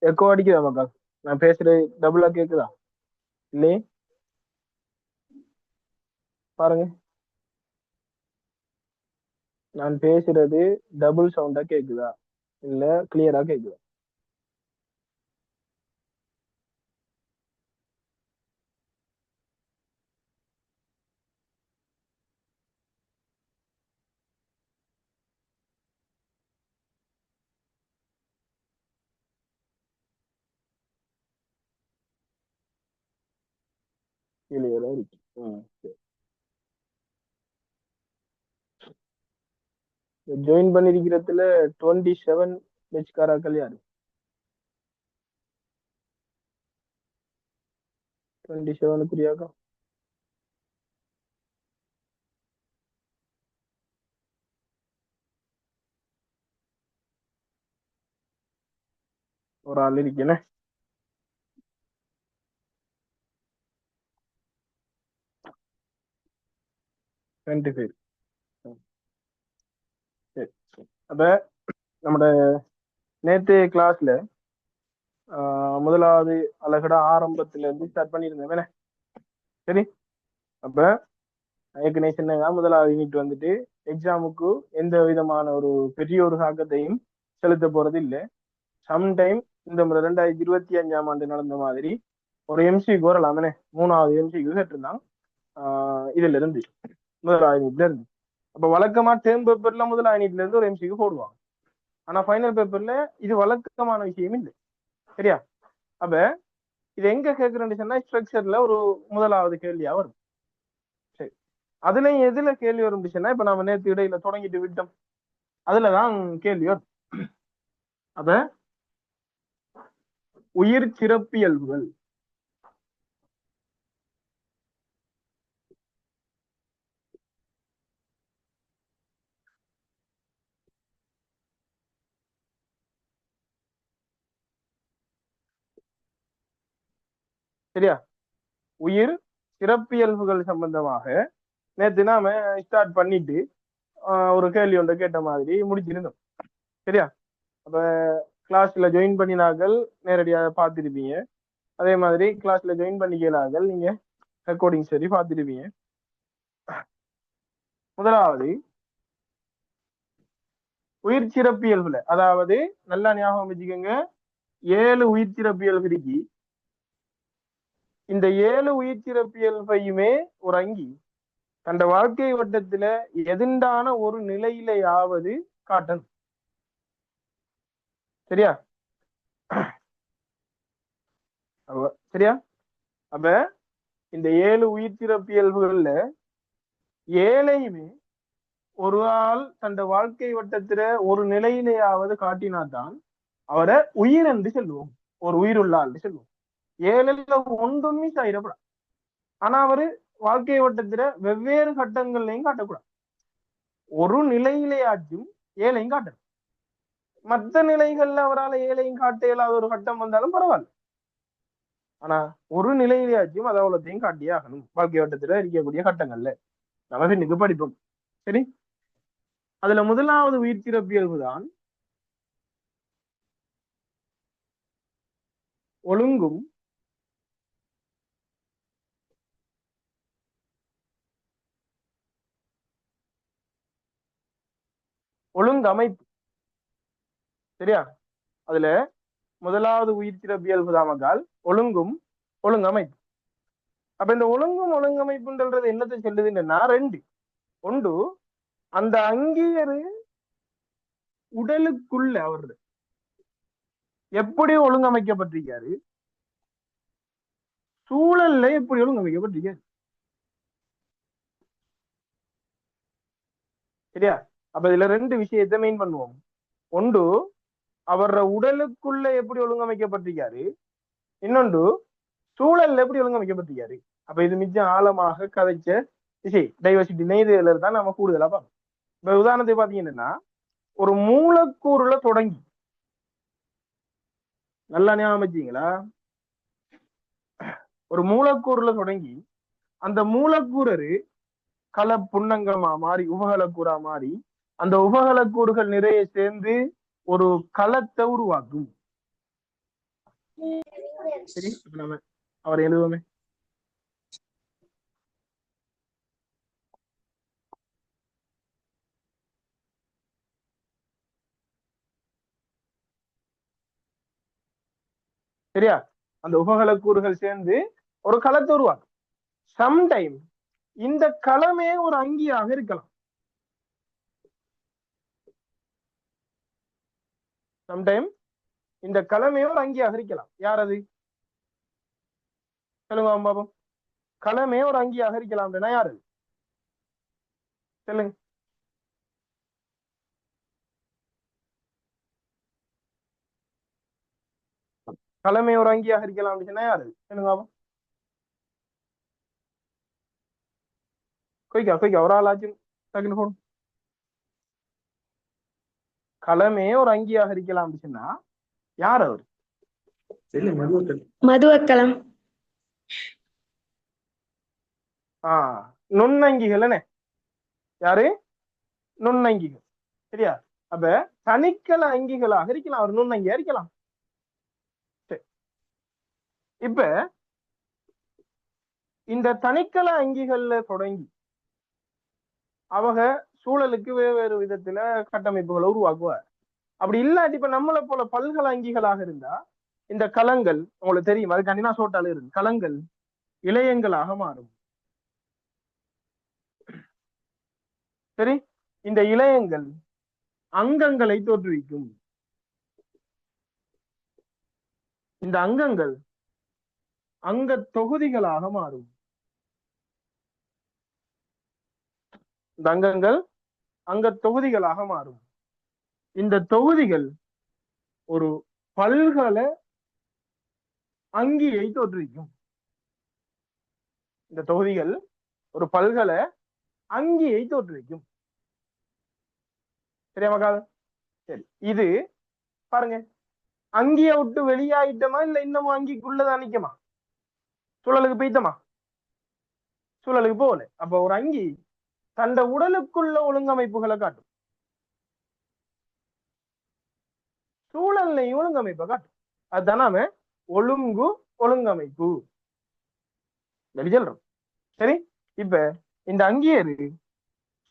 Echo அடிக்குதா மக்கா? நான் பேசுறது டபுளா கேக்குதா? இல்லையே, பாருங்க. நான் பேசுறது டபுள் சவுண்டா கேக்குதா இல்ல கிளியரா கேக்குதா? கிளியரா இருக்கு. ஜாயின் பண்ணிருக்கிறதுல 27 பெச்காராக்கள் யாரு? 27 ஒரு ஆள் இருக்கேனே. 25. சரி. அப்ப நம்ம நேத்து கிளாஸ்ல முதலாவது அழகட ஆரம்பத்துல இருந்து ஸ்டார்ட் பண்ணியிருந்தேன். சரி. அப்ப ஏற்கனவே சொன்னதா முதலாவது யூனிட் வந்துட்டு எக்ஸாமுக்கு எந்த விதமான ஒரு பெரிய ஒரு தாக்கத்தையும் செலுத்த போறது இல்லை. சம்டைம் இந்த 2025ஆம் ஆண்டு நடந்த மாதிரி ஒரு எம்சிக்கு வரலாமே. 3வது எம்சிக்கு கேட்டிருந்தான் இதுல இருந்து முதலாவது யூனிட்ல இருந்து. அப்ப வழக்கமா டேர்ம் பேப்பர்ல முதலாவது யூனிட்ல இருந்து ஒரு எம்சிக்கு போடுவாங்க. ஆனா ஃபைனல் பேப்பர்ல இது வழக்கமான விஷயம் இல்லை. சரியா? அப்ப இது எங்க கேட்கிறேன்னு சொன்னா ஸ்ட்ரக்சர்ல ஒரு முதலாவது கேள்வியா வரும். சரி. அதுலயும் எதுல கேள்வி வரும் சொன்னா இப்ப நம்ம நேற்று இடையில தொடங்கிட்டு விட்டோம், அதுலதான் கேள்வி வரும். அப்ப உயிர் சிறப்பியல்புகள். சரியா? உயிர் சிறப்பியல்புகள் சம்பந்தமாக நேற்று நாம ஸ்டார்ட் பண்ணிட்டு ஒரு கேள்வி ஒன்றை கேட்ட மாதிரி முடிச்சிருந்தோம். சரியா? அப்ப கிளாஸ்ல ஜாயின் பண்ணினார்கள் நேரடியாக பார்த்துருப்பீங்க. அதே மாதிரி கிளாஸ்ல ஜாயின் பண்ணிக்கிறார்கள் நீங்க ரெக்கார்டிங் சரி பார்த்துருப்பீங்க. முதலாவது உயிர் சிறப்பியல்புல, அதாவது நல்லா ஞாபகம் வச்சுக்கோங்க, 7 உயிர் சிறப்பியல்பு இருக்கு. இந்த 7 உயிர் சிறப்பியல்பையுமே ஒரு அங்கி தன் வாழ்க்கை வட்டத்துல எதிர்ண்டான ஒரு நிலையிலேயாவது காட்டணும். சரியா? சரியா? அப்ப இந்த 7 உயிர் சிறப்பியல்புகள்ல 7ஐயுமே ஒரு ஆள் தன் வாழ்க்கை வட்டத்துல ஒரு நிலையிலேயாவது காட்டினாதான் அவரை உயிர் என்று சொல்லுவோம், ஒரு உயிர் உள்ள ஆள் சொல்லுவோம். 7ல ஒன்றுமே ஆயிடப்படாது. ஆனா அவரு வாழ்க்கை வட்டத்துல வெவ்வேறு கட்டங்கள்லையும் காட்டக்கூடாது. ஒரு நிலையிலேயாச்சும் 7ஐயும் காட்டணும். மற்ற நிலைகள்ல அவரால் 7ஐயும் காட்ட இயலாத ஒரு கட்டம் வந்தாலும் பரவாயில்ல. ஆனா ஒரு நிலையிலேயாச்சும் அதை அவ்வளோத்தையும் காட்டியே ஆகணும் வாழ்க்கை வட்டத்துல இருக்கக்கூடிய கட்டங்கள்ல. நம்ம இன்னைக்கு படிப்போம். சரி. அதுல முதலாவது உயிர் சிறப்பியல்பு தான் ஒழுங்கும் ஒழுங்கமைப்பு. சரியா? அதுல முதலாவது உயிர் சிறப்பியல்பு தாமக்கால் ஒழுங்கும் ஒழுங்கமைப்பு. அப்ப இந்த ஒழுங்கும் ஒழுங்கமைப்புன்றது என்னத்தை சொல்லுதுன்னா ரெண்டு. ஒன்று, அந்த அங்கீகரு உடலுக்குள்ள அவர் எப்படி ஒழுங்கமைக்கப்பட்டிருக்காரு, சூழல்ல எப்படி ஒழுங்கமைக்கப்பட்டிருக்காரு. சரியா? அப்ப இதுல ரெண்டு விஷயத்தை மெயின் பண்ணுவோம். ஒன்று, அவர உடலுக்குள்ள எப்படி ஒழுங்கமைக்கப்பட்டிருக்காரு, இன்னொன்று சூழல்ல எப்படி ஒழுங்கமைக்கப்பட்டிருக்காரு. அப்ப இது மிச்சம் ஆழமாக கதைச்ச விஷயம் டைவர்சிட்டி நெய்தல தான் நம்ம கூடுதலா பார்ப்போம். இப்ப உதாரணத்தை பாத்தீங்கன்னா ஒரு மூலக்கூறுல தொடங்கி, நல்லா ஞாபகம் வச்சீங்களா, ஒரு மூலக்கூறுல தொடங்கி அந்த மூலக்கூறு கல புன்னங்கமா மாறி உபகலக்கூறா மாறி அந்த உபகலக்கூறுகள் நிறைய சேர்ந்து ஒரு களத்தை உருவாக்கும். சரி, இப்ப நம்ம அவர் எழுதுவோமே. சரியா? அந்த உபகல கூறுகள் சேர்ந்து ஒரு களத்தை உருவாக்கும். சம்டைம் இந்த களமே ஒரு அங்கியாக இருக்கலாம். சம்டைம் இந்த களமே ஒரு அங்கியாக இருக்கலாம். யார் அது? சொல்லுங்க பாபம். களமே ஒரு அங்கியாக இருக்கலாம். யார் அது? சொல்லுங்க. களமே ஒரு அங்கியாக இருக்கலாம் அப்படின்னா யாரு? சொல்லுங்க பாபம். கொய்க்கா ஒரு ஆளாச்சும் டக்குன்னு போடும். களமே ஒரு அங்கியாக இருக்கலாம் அப்படின்னா யார் அவர்? மதுவக்களம். நுண்ணங்கிகள் என்ன? யாரு? நுண்ணங்கிகள். சரியா? அப்ப தனிக்கல அங்கிகளாக இருக்கலாம், அவர் நுண்ணங்கியா இருக்கலாம். இப்ப இந்த தனிக்கல அங்கிகள்ல தொடங்கி அவங்க சூழலுக்கு வெவ்வேறு விதத்துல கட்டமைப்புகளை உருவாக்குவார். அப்படி இல்லாட்டி இப்ப நம்மளை போல பல்கல அங்கிகளாக இருந்தா இந்த களங்கள் உங்களுக்கு தெரியும், அதுக்காண்டி நான் சோட்டால இருக்கு, களங்கள் இளையங்களாக மாறும். சரி, இந்த இளையங்கள் அங்கங்களை தோற்றுவிக்கும். இந்த அங்கங்கள் அங்க தொகுதிகளாக மாறும். இந்த அங்கங்கள் அங்க தொகுதிகளாக மாறும். இந்த தொகுதிகள் ஒரு பல்கல அங்கியை தோற்றுவிக்கும். இந்த தொகுதிகள் ஒரு பல்கல அங்கியை தோற்றுவிக்கும். சரியா மக்கால்? சரி, இது பாருங்க, அங்கிய விட்டு வெளியாயிட்டமா இல்ல இன்னமும் அங்கிக்குள்ளதான் நிக்கமா? சூழலுக்கு போயிட்டமா? சூழலுக்கு போகல. அப்ப ஒரு அங்கி தந்த உடலுக்குள்ள ஒழுங்கமைப்புகளை காட்டும், சூழல்லையும் ஒழுங்கமைப்பை காட்டும். அதுதான் நாம ஒழுங்கமைப்பு சொல்றோம். சரி, இப்ப இந்த அங்கியரு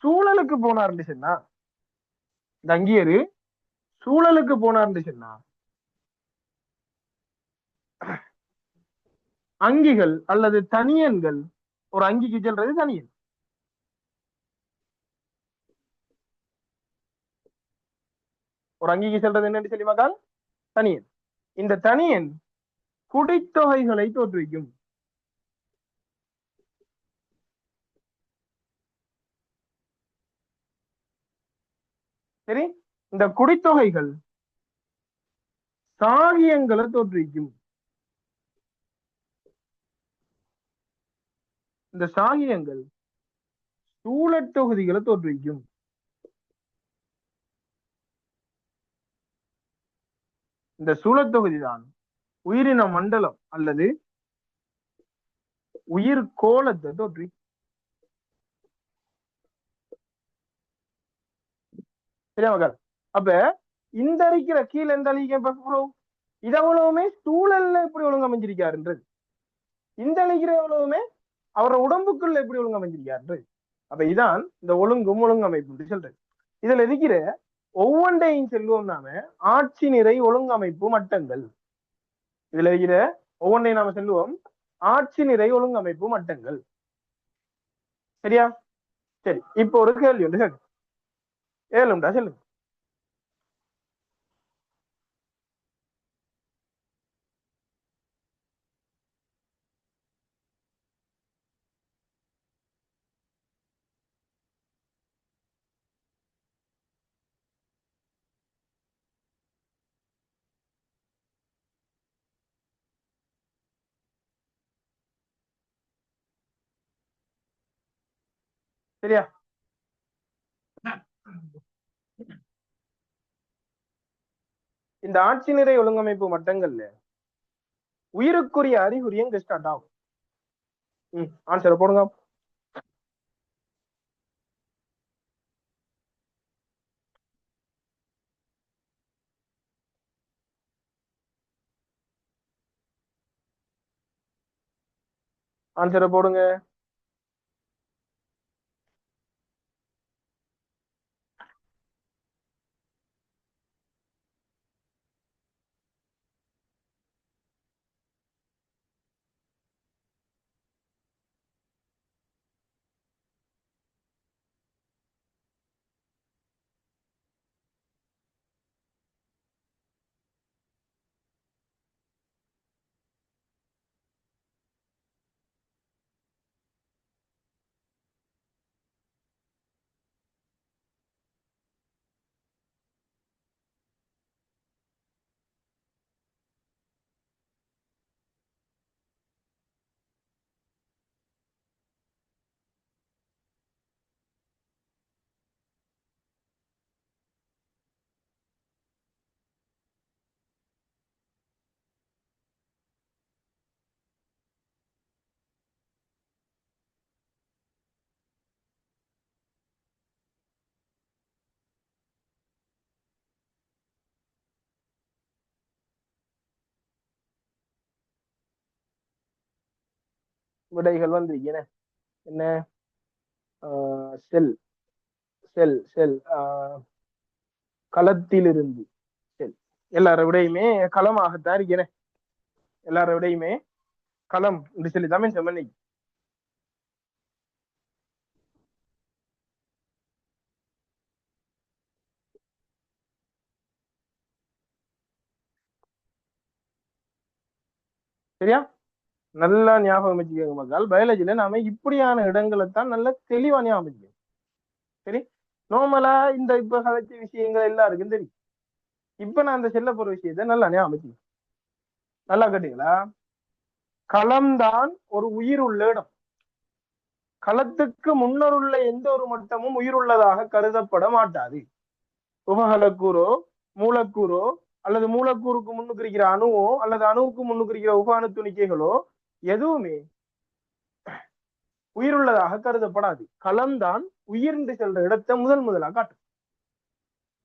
சூழலுக்கு போனார்னு சொன்னா, இந்த அங்கியரு சூழலுக்கு போனார்னு சொன்னா அங்கிகள் அல்லது தனியன்கள், ஒரு அங்கிக்கு செல்றது தனியன், ஒரு அங்கிக்கு செல்றது என்னன்னு சொல்லி பார்த்தால் தனியன். இந்த தனியன் குடித்தொகைகளை தோற்றுவிக்கும். சரி, இந்த குடித்தொகைகள் சாகியங்களை தோற்றுவிக்கும். இந்த சாகியங்கள் சூழத்தொகுதிகளை தோற்றுவிக்கும். இந்த சூழத்தொகுதி தான் உயிரின மண்டலம் அல்லது உயிர் கோலத்தை தோற்றுவிக்கும். சரியா மகள்? அப்ப இந்த அழிக்கிற கீழே எந்த அழிக்க இது அவ்வளவுமே சூழல்ல எப்படி ஒழுங்கமைஞ்சிருக்காருன்றது, இந்த அழிக்கிற எவ்வளவுமே அவரோட உடம்புக்குள்ள எப்படி ஒழுங்கமைஞ்சிருக்காருன்றது. அப்ப இதான் இந்த ஒழுங்கமைப்பு சொல்றது. இதுல இருக்கிற ஒவ்வொன்றையும் செல்வோம் நாம ஆட்சி நிறை ஒழுங்கமைப்பு மட்டங்கள். இதுல இருக்கிற ஒவ்வொன்றையும் நாம செல்வோம் ஆட்சி நிறை ஒழுங்கமைப்பு மட்டங்கள். சரியா? சரி, இப்போ ஒரு கேள்வி உண்டு, ஏழுண்டா சொல்லுங்க. சரியா? இந்த ஆட்சி நிறை ஒழுங்கமைப்பு மட்டங்கள்ல உயிருக்குரிய அறிகுறி எங்க ஸ்டார்ட் ஆகும்? ஆன்சரை போடுங்க. ஆன்சரை போடுங்க. விடைகள் வந்து என்ன? செல் செல் செல் களத்திலிருந்து செல். எல்லார விடையுமே களமாகத்தான் இருக்கிறேன். எல்லார விடையுமே களம் என்று சொல்லி தமிழ் செம்மணி. சரியா? நல்லா ஞாபகம் வச்சுக்கோங்க மக்கள். பயாலஜில நாம இப்படியான இடங்களை தான் நல்ல தெளிவா ஞாபகம் வச்சுக்கோங்க. சரி, நார்மலா இந்த இப்ப கதைச்ச விஷயங்கள் எல்லாம் இருக்குன்னு தெரியும். இப்ப நான் அந்த செல்ல போற விஷயத்த நல்லா ஞாபகம் வச்சுக்கோங்க. நல்லா கேட்டீங்களா? களம்தான் ஒரு உயிர் உள்ள இடம். களத்துக்கு முன்னர் உள்ள எந்த ஒரு மட்டமும் உயிர் உள்ளதாக கருதப்பட மாட்டாது. உபகலக்கூறோ மூலக்கூறோ அல்லது மூலக்கூறுக்கு முன்னுக்கு இருக்கிற அணுவோ அல்லது அணுவுக்கு முன்னுக்கு இருக்கிற உபாணு துணிக்கைகளோ எதுவுமே உயிருள்ளதாக கருதப்படாது. களம்தான் உயிர்ந்து செல்ற இடத்தை முதலாக காட்டும்.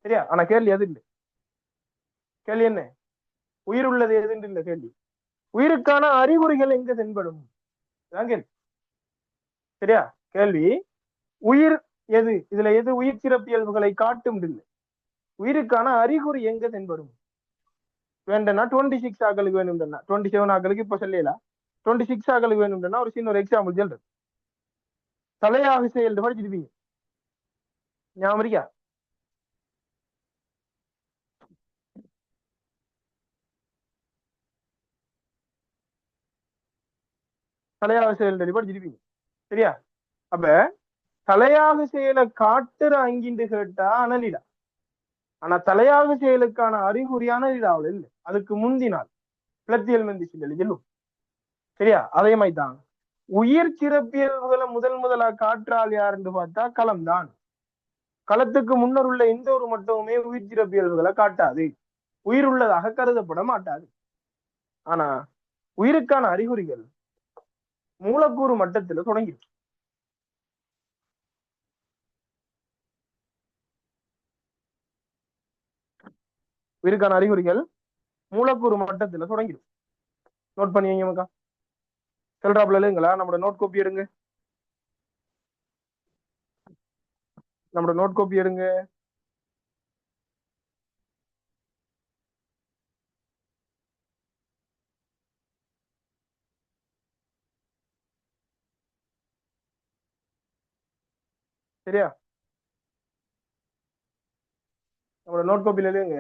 சரியா? ஆனா கேள்வி எது இல்லை. கேள்வி என்ன? உயிர் உள்ளது எதுன்னு இல்லை கேள்வி. உயிருக்கான அறிகுறிகள் எங்க தென்படும்? கேள்வி. சரியா? கேள்வி உயிர் எது, இதுல எது உயிர் சிறப்பியல்புகளை காட்டும் இல்லை. உயிருக்கான அறிகுறி எங்க தென்படும்? வேண்டனா 26 ஆக்களுக்கு வேணும்னா 27 ஆக்களுக்கு இப்ப சொல்லலாம். 26 ஆக்களுக்கு வேணும்னா ஒரு சின்ன ஒரு எக்ஸாம்பிள் சொல்றேன். தலையாக செயல் படிச்சிருப்பீங்க, ஞாபகம் இருக்கா? தலையாக செயல் படிச்சிருப்பீங்க. சரியா? அப்ப தலையாக செயலை காட்டுற அங்கின்னு கேட்டா அனலிடா. ஆனா தலையாக செயலுக்கான அறிகுறி அனலிடாவில் இல்லை. அதுக்கு முந்தினால் பிளத்தியல் மெந்தி சொல்லும். சரியா? அதே மாதிரி தான் உயிர் சிறப்பியல்புகளை முதலா காற்றால் யார் என்று பார்த்தா களம்தான். களத்துக்கு முன்னர் உள்ள எந்த ஒரு மட்டமுமே உயிர் சிறப்பியல்புகளை காட்டாது, உயிர் உள்ளதாக கருதப்பட மாட்டாது. ஆனா உயிருக்கான அறிகுறிகள் மூலக்கூறு மட்டத்துல தொடங்கிடும். உயிருக்கான அறிகுறிகள் மூலக்கூறு மட்டத்துல தொடங்கிடும். நோட் பண்ணி மக்கா. செல்றாப்ல இல்லைங்களா? நம்மளோட நோட் காப்பி எடுங்க. நம்மளோட நோட் காப்பி எடுங்க. சரியா? நம்மளோட நோட் காப்பியில இல்லைங்க.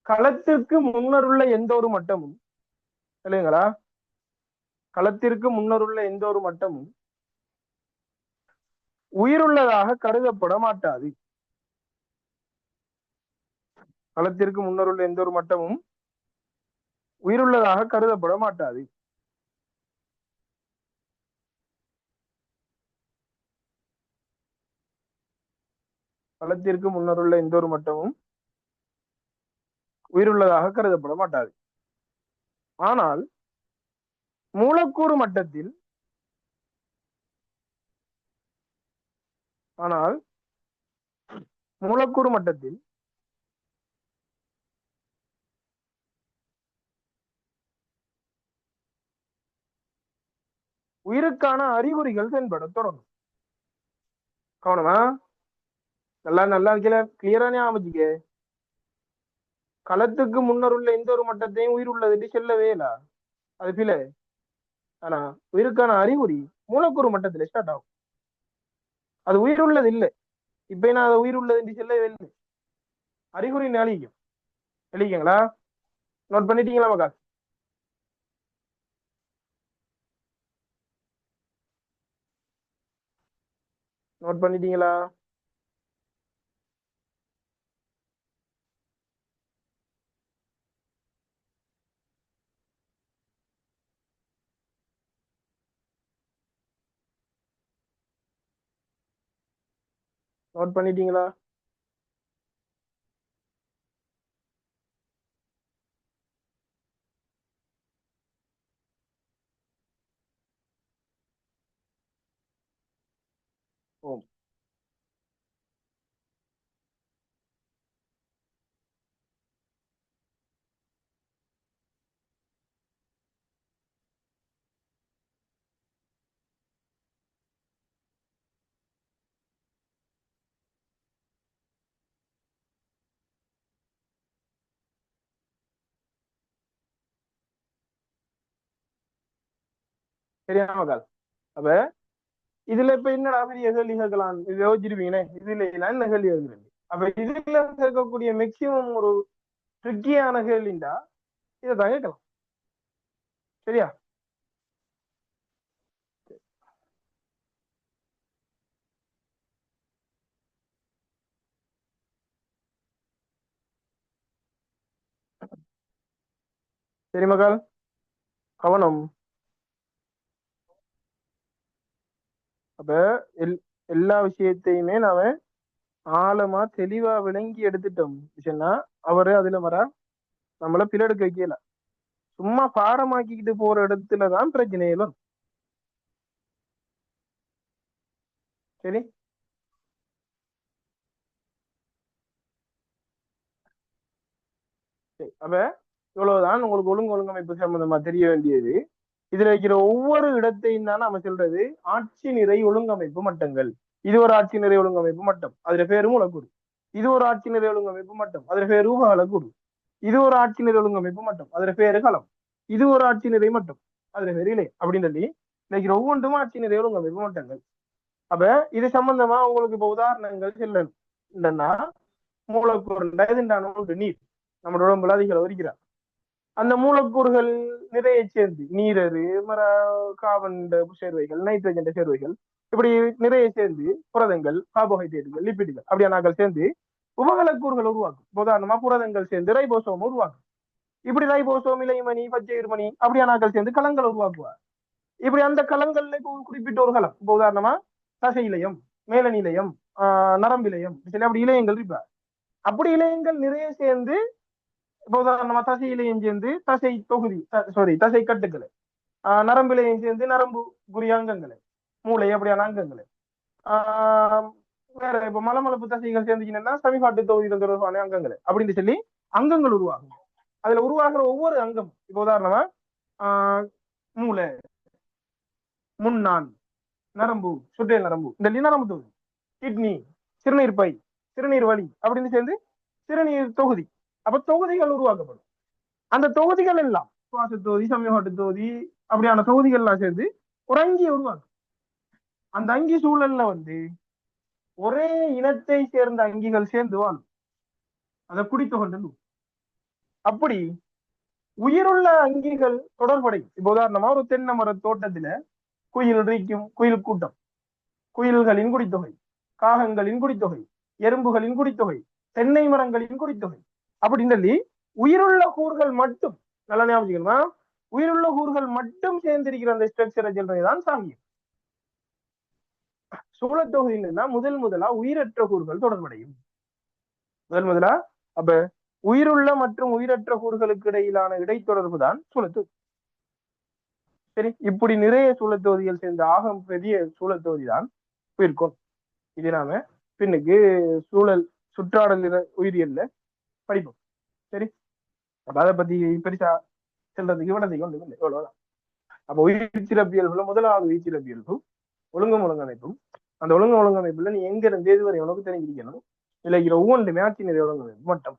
களத்திற்கு முன்னர் உள்ள எந்த ஒரு மட்டமும் இல்லைங்களா? களத்திற்கு முன்னர் உள்ள எந்த ஒரு மட்டமும் உயிருள்ளதாக கருதப்பட மாட்டாது. களத்திற்கு முன்னர் உள்ள எந்த ஒரு மட்டமும் உயிருள்ளதாக கருதப்பட மாட்டாது. களத்திற்கு முன்னர் உள்ள எந்த ஒரு மட்டமும் உயிருள்ளதாக கருதப்பட மாட்டாது. ஆனால் மூலக்கூறு மட்டத்தில் ஆனால் மூலக்கூறு மட்டத்தில் உயிருக்கான அறிகுறிகள் தென்பட தொடங்கும். கவனமா நல்லா நல்லா கிளியரானே அமைச்சிக்க. களத்துக்கு முன்னர் உள்ள எந்த ஒரு மட்டத்தையும் உயிர் உள்ளது செல்லவே இல்ல, அது பில. ஆனா உயிருக்கான அறிகுறி மூலக்கூறு மட்டத்துல ஸ்டார்ட் ஆகும். அது உயிர் உள்ளது இல்லை. இப்ப நான் அதை உயிர் உள்ளது செல்லவே இல்லை. அறிகுறி அழிக்கும். எழுதிக்கங்களா? நோட் பண்ணிட்டீங்களா மக்கா? நோட் பண்ணிட்டீங்களா? நோட் பண்ணிட்டீங்களா? ஓ, சரியா மக்கா? அப்ப இதுல இப்ப என்னடா பெரிய கேள்வி கேட்கலாம், இது யோசிச்சிருப்பீங்களே, இதுல என்ன கேள்வி கேட்கிறேன். அப்ப இதுல கேட்கக்கூடிய மேக்சிமம் ஒரு ட்ரிக்கியான கேள்விண்டா இதைதான் கேட்கலாம். சரியா? சரி மகள், கவனம். அப்ப எல் எல்லா விஷயத்தையுமே நாம ஆழமா தெளிவா விளங்கி எடுத்துட்டோம் சொன்னா அவரு அதுல வர நம்மள பிளெடுக்க வைக்கல. சும்மா பாடமாக்கிக்கிட்டு போற இடத்துலதான் பிரச்சனைகளும். சரி, சரி. அப்ப இவ்வளவுதான் உங்களுக்கு ஒழுங்கமைப்பு சம்பந்தமா தெரிய வேண்டியது. இதுல இருக்கிற ஒவ்வொரு இடத்தையும் தான் நம்ம சொல்றது ஆட்சி நிறை ஒழுங்கமைப்பு மட்டங்கள். இது ஒரு ஆட்சி நிறை ஒழுங்கமைப்பு மட்டம், அதுல பேரும் உலகுறு. இது ஒரு ஆட்சி நிறை ஒழுங்கமைப்பு மட்டம், அதுல பேரு உலகுறு. இது ஒரு ஆட்சி நிறை ஒழுங்கமைப்பு மட்டம், அதுல பேரு களம். இது ஒரு ஆட்சி நிறை மட்டம், அதுல பேரு இலை. அப்படின்னு சொல்லி இன்னைக்கு ஒவ்வொன்றும் ஆட்சி நிறை ஒழுங்கமைப்பு மட்டங்கள். அப்ப இது சம்பந்தமா உங்களுக்கு இப்ப உதாரணங்கள் சொல்லணும். இல்லைன்னா மூலக்கூறு நீர் நம்ம உடம்புல அதிகம் வரிக்கிறார். அந்த மூலக்கூறுகள் நிறைய சேர்ந்து நீரரு, கார்பன் சேர்வைகள், நைட்ரஜன் சேர்வைகள், இப்படி நிறைய சேர்ந்து புரதங்கள், கார்போஹைட்ரேட்டுகள், லிப்பிடுகள் அப்படியானாக்கள் சேர்ந்து உபகலக்கூறுகள் உருவாக்கும். உதாரணமா புரதங்கள் சேர்ந்து ரைபோசோம் உருவாக்கும். இப்படி ரைபோசோம், இலைமணி, பச்சை இருமணி அப்படியானாக்கள் சேர்ந்து கலங்கள் உருவாக்குவார். இப்படி அந்த கலங்கள்ல குறிப்பிட்ட ஒரு கலம், இப்ப உதாரணமா தசை இலையம், மேலநிலையம், நரம்பிலையம், அப்படி இலையங்கள் இருப்பார். அப்படி இலையங்கள் நிறைய சேர்ந்து இப்ப உதாரணமா தசை இலையம் சேர்ந்து தசை தொகுதி, தசை கட்டுக்களை, நரம்பிலையும் சேர்ந்து நரம்பு குறிய அங்கங்களை, மூளை அப்படியான அங்கங்களை, வேற இப்ப மலமளப்பு தசைகள் சேர்ந்துச்சுன்னா சமிபாட்டு தொகுதி தொடர்பான அங்கங்களை அப்படின்னு சொல்லி அங்கங்கள் உருவாகும். அதுல உருவாகிற ஒவ்வொரு அங்கம், இப்ப உதாரணமா மூளை, முன்னான், நரம்பு, சுற்றேல் நரம்பு, இந்த நரம்பு தொகுதி, கிட்னி, சிறுநீர் பை, சிறுநீர் வழி அப்படின்னு சேர்ந்து சிறுநீர் தொகுதி. அப்ப தொகுதிகள் உருவாக்கப்படும். அந்த தொகுதிகள் எல்லாம் சுவாச தொகுதி, சமயப்பாட்டு தொகுதி அப்படியான தொகுதிகள் எல்லாம் சேர்ந்து ஒரு அங்கியை உருவாக்கும். அந்த அங்கி சூழல்ல ஒரே இனத்தை சேர்ந்த அங்கிகள் சேர்ந்து வாழும். அதை குடித்து கொண்டு அப்படி உயிருள்ள அங்கிகள் தொடர்படையும். இப்ப உதாரணமா ஒரு தென்னை மர தோட்டத்துல குயில் ரீக்கும் குயில் கூட்டம், குயில்களின் குடித்தொகை, காகங்களின் குடித்தொகை, எறும்புகளின் குடித்தொகை, தென்னை மரங்களின் குடித்தொகை அப்படின்னு சொல்லி உயிருள்ள கூறுகள் மட்டும், நல்லா ஞாபகம், உயிருள்ள கூறுகள் மட்டும் சேர்ந்திருக்கிற அந்த ஸ்ட்ரக்சரை சொல்றதுதான் சாங்கியம். சூழத்தொகுதின்னா முதலா உயிரற்ற கூறுகள் தொடர்படையும். முதலா அப்ப உயிருள்ள மற்றும் உயிரற்ற கூறுகளுக்கு இடையிலான இடைத்தொடர்பு தான் சூழத்தொகுதி. சரி, இப்படி நிறைய சூழத்தொகுதிகள் சேர்ந்த ஆக பெரிய சூழத்தொகுதி தான் உயிர்கோள். இது நாம பின்னுக்கு சூழல் சுற்றாடல் உயிரியல்ல படிப்போம். சரி, அப்ப அதை பத்தி பெருசா செல்றதுக்கு இவ்வளவு இல்லை, எவ்வளவுதான். அப்ப உயிர் சிறப்பியல்புல முதலாவது உயிர் சிறப்பியல்பு ஒழுங்கும் ஒழுங்கமைப்பும். அந்த ஒழுங்கமைப்புல நீ எங்க இருந்து எது வரை உனக்கு தெரிஞ்சிருக்கணும். இல்ல இதுல ஒவ்வொன்று மேட்சின் ஒழுங்கமைப்பு மட்டும்.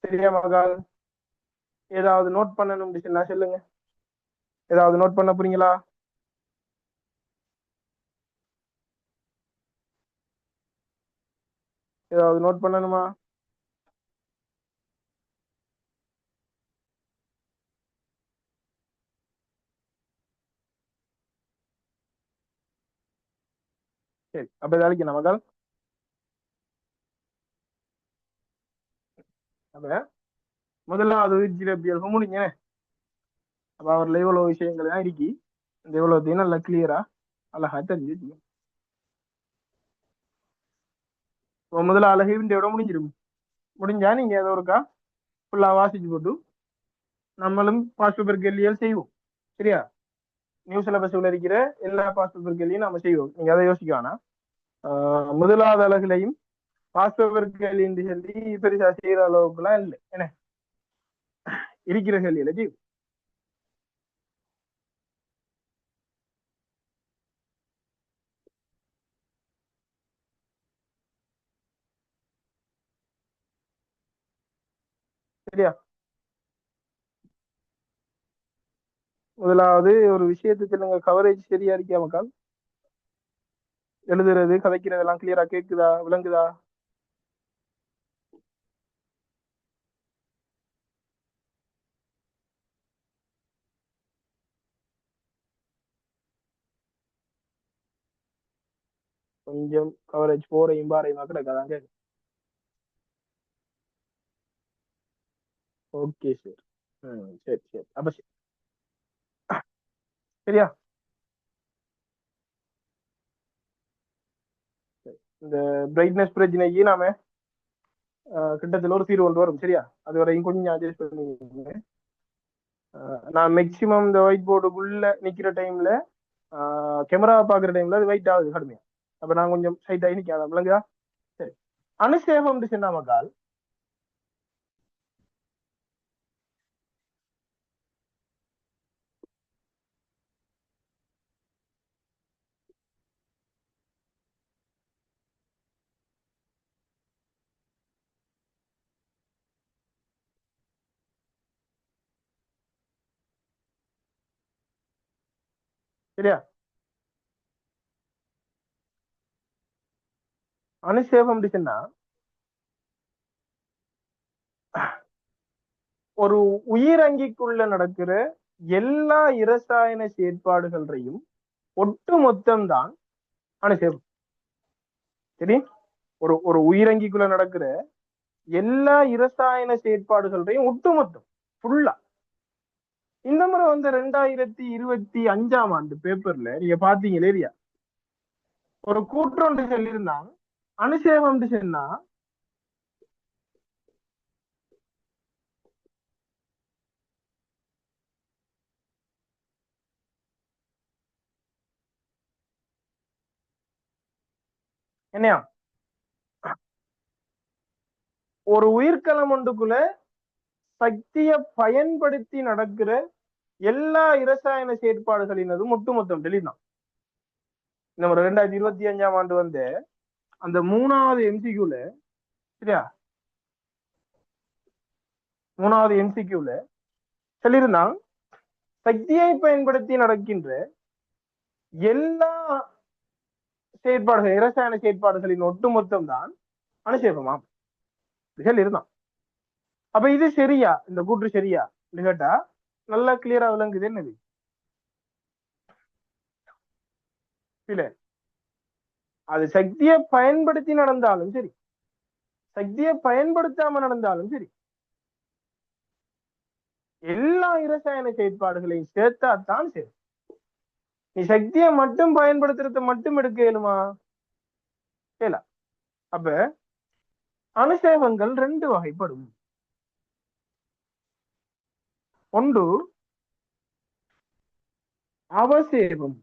சரியா மகால்? ஏதாவது நோட் பண்ணணும் சொல்லுங்க. ஏதாவது நோட் பண்ண போறீங்களா? ஏதாவது நோட் பண்ணணுமா? சரி, அப்ப வேலைக்கு மகால். அப்ப முதலாவது உயிர் சிறப்பியல்பு முடிங்க. அப்ப அவர்ல இவ்வளவு விஷயங்கள் தான் இருக்கி. இந்த இவ்வளவு நல்லா கிளியரா அழகா தெரிஞ்சு முதல்ல அழகு விட முடிஞ்சிடும். முடிஞ்சா நீங்க ஏதோ ஒருக்கா ஃபுல்லா வாசிச்சு போட்டு நம்மளும் பாஸ்ட் பேப்பர் கேள்விகள் செய்வோம். சரியா? நியூ சிலபஸ்ல இருக்கிற எல்லா பாஸ்ட் பேப்பர் கேள்வியும் நம்ம செய்வோம். நீங்க அதை யோசிக்க வேணாம். முதலாவது அழகுலையும் பாஸ்ட் பேப்பர் கேள்வி என்று சொல்லி பெருசா செய்யற அளவுக்குலாம் இல்லை. என்ன இருக்கிற கேள்வியில செய்வோம். சரியா? முதலாவது ஒரு விஷயத்துக்கு நீங்க கவரேஜ் சரியா இருக்கியா மக்கள்? எழுதுறது கதைக்கிறது எல்லாம் கிளியரா கேக்குதா, விளங்குதா? கொஞ்சம் கவரேஜ் போரையும் பாரையும் கிடக்காதாங்க. Okay sir. சரி சரி. அப்ப சரியா? இந்த பிரைட்னஸ் பிரச்சனைக்கு நாம கிட்டத்தட்ட ஒரு தீர்வு கொண்டு வரும். சரியா? அது வரையும் கொஞ்சம் அட்ஜஸ்ட் பண்ணி நான் மேக்சிமம் இந்த ஒயிட் போர்டுக்குள்ள நிக்கிற டைம்ல கேமரா பாக்குற டைம்ல அது வெயிட் ஆகுது கடுமையா. அப்ப நான் கொஞ்சம் சைட் ஆகி நிக்காத விளங்குதா? சரி. அனுசேபம் சொன்னா மக்கால் சரியா? அனுசேபம் சொன்னா ஒரு உயிரங்கிக்குள்ள நடக்கிற எல்லா இரசாயன செயற்பாடுகளையும் ஒட்டு மொத்தம் தான் அனுசேபம். சரி? ஒரு ஒரு உயிரங்கிக்குள்ள நடக்கிற எல்லா இரசாயன செயற்பாடுகளையும் ஒட்டுமொத்தம் ஃபுல்லா. இந்த முறை 2025ஆம் ஆண்டு பேப்பர்ல நீங்க பாத்தீங்களே இல்லையா, ஒரு கூற்றொன்று சொல்லியிருந்தாங்க. அனுசேபம் சொன்னா என்னையா, ஒரு உயிர்கலம் ஒன்றுக்குள்ள சக்தியை பயன்படுத்தி நடக்கிற எல்லா இரசாயன செயற்பாடுகளினதும் ஒட்டுமொத்தம் தெளிதான். இந்த ஒரு 2025ஆம் ஆண்டு அந்த 3வது எம்சிக்யூல, சரியா, 3வது எம்சிக்யூல சொல்லியிருந்தான், சக்தியை பயன்படுத்தி நடக்கின்ற எல்லா செயற்பாடுகள் இரசாயன செயற்பாடுகளின் ஒட்டுமொத்தம் தான் அனுசேபமாம் இருந்தான். அப்ப இது சரியா, இந்த கூற்று சரியா கேட்டா நல்லா கிளியரா விளங்குது. என்னது இல்ல, அது சக்தியை பயன்படுத்தி நடந்தாலும் சரி, சக்தியை பயன்படுத்தாம நடந்தாலும் சரி, எல்லா இரசாயன செயற்பாடுகளையும் சேர்த்தாத்தான் சரி. நீ சக்தியை மட்டும் பயன்படுத்துறத மட்டும் எடுக்க இயலுமா? இல்ல. அப்ப அனுசேபங்கள் 2 வகைப்படும். ஒன்று அவசேபம்,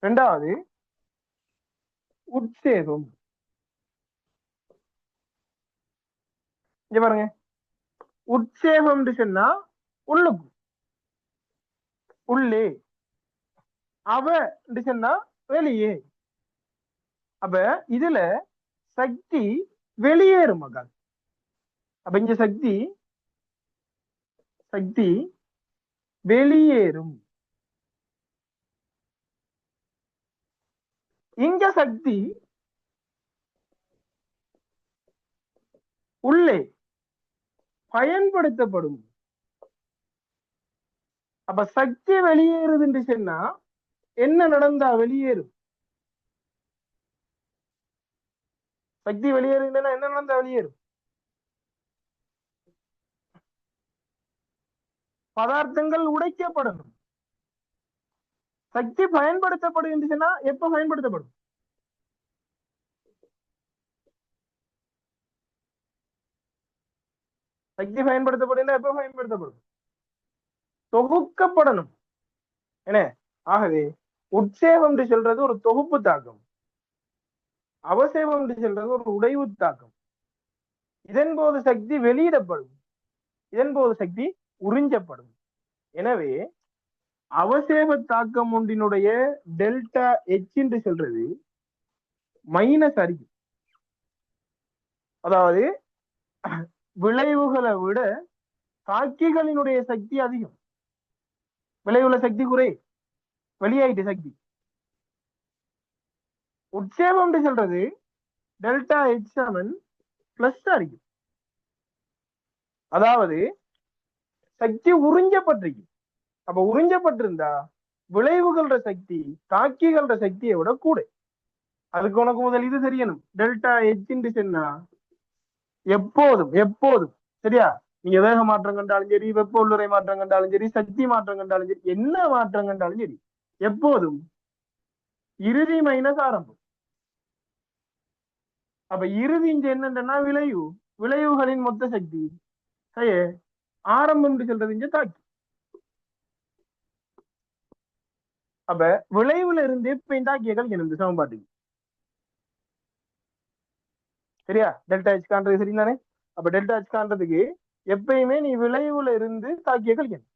இரண்டாவது உட்சேபம். இங்க பாருங்க, உட்சேபம் சொன்னா உள்ளுக்கு உள்ளே, அவ சொன்னா வெளியே. அப்ப இதுல சக்தி வெளியேறும் மகள். அப்ப இங்க சக்தி சக்தி வெளியேறும். இங்க சக்தி உள்ளே பயன்படுத்தப்படும். அப்ப சக்தி வெளியேறுதுன்னு சொன்னா என்ன நடந்தா வெளியேறும்? சக்தி வெளியேறுதுன்னா என்ன நடந்தா வெளியேறும்? பதார்த்தங்கள் உடைக்கப்படணும். சக்தி பயன்படுத்தப்படும் சொன்னா எப்ப பயன்படுத்தப்படும்? சக்தி பயன்படுத்தப்படும் எப்ப பயன்படுத்தப்படும்? தொகுக்கப்படணும். என்ன? ஆகவே உட்சேபம் சொல்றது ஒரு தொகுப்பு தாக்கம், அவசேபம் சொல்றது ஒரு உடைவு தாக்கம். இதன் போது சக்தி வெளியிடப்படும், இதன் போது சக்தி உறிஞ்சப்படும். எனவே அவசேப தாக்கம் ஒன்றினுடைய டெல்டா எச் என்று சொல்றது மைனஸ் அறிவு. அதாவது விளைவுகளை விட தாக்கிகளினுடைய சக்தி அதிகம், விளைவுல சக்தி குறை, வெளியாயிட்டு சக்தி. உட்சேபம் சொல்றது டெல்டா எச் சமன் பிளஸ் அறிவு. அதாவது சக்தி உறிஞ்சப்பட்டிருக்கு. அப்ப உறிஞ்சப்பட்டிருந்தா விளைவுகள சக்தி தாக்கிகள சக்தியை விட கூட. அதுக்கு உனக்கு முதல் இது தெரியணும். டெல்டா எச் சொன்னா எப்போதும் எப்போதும் சரியா, நீங்க வேக மாற்றம் கண்டாலும் சரி, வெப்ப உள்ளுறை மாற்றம் கண்டாலும் சரி, சக்தி மாற்றம் கண்டாலும் சரி, என்ன மாற்றம் கண்டாலும் சரி, எப்போதும் இறுதி மைனஸ் ஆரம்பம். அப்ப இறுதி இங்க என்னன்னா விளைவு, விளைவுகளின் மொத்த சக்தி ஆரம்பம் சொல்றது இங்க தாக்கி. அப்ப விளைவுல இருந்து இப்ப தாக்கியங்கள் என்ன சமன்பாட்டுக்கு சரியா, டெல்டா எச் காண்றது சரிதானே? அப்ப டெல்டா எச் காண்றதுக்கு எப்பயுமே நீ விளைவுல இருந்து தாக்கிய கழிக்கணும்.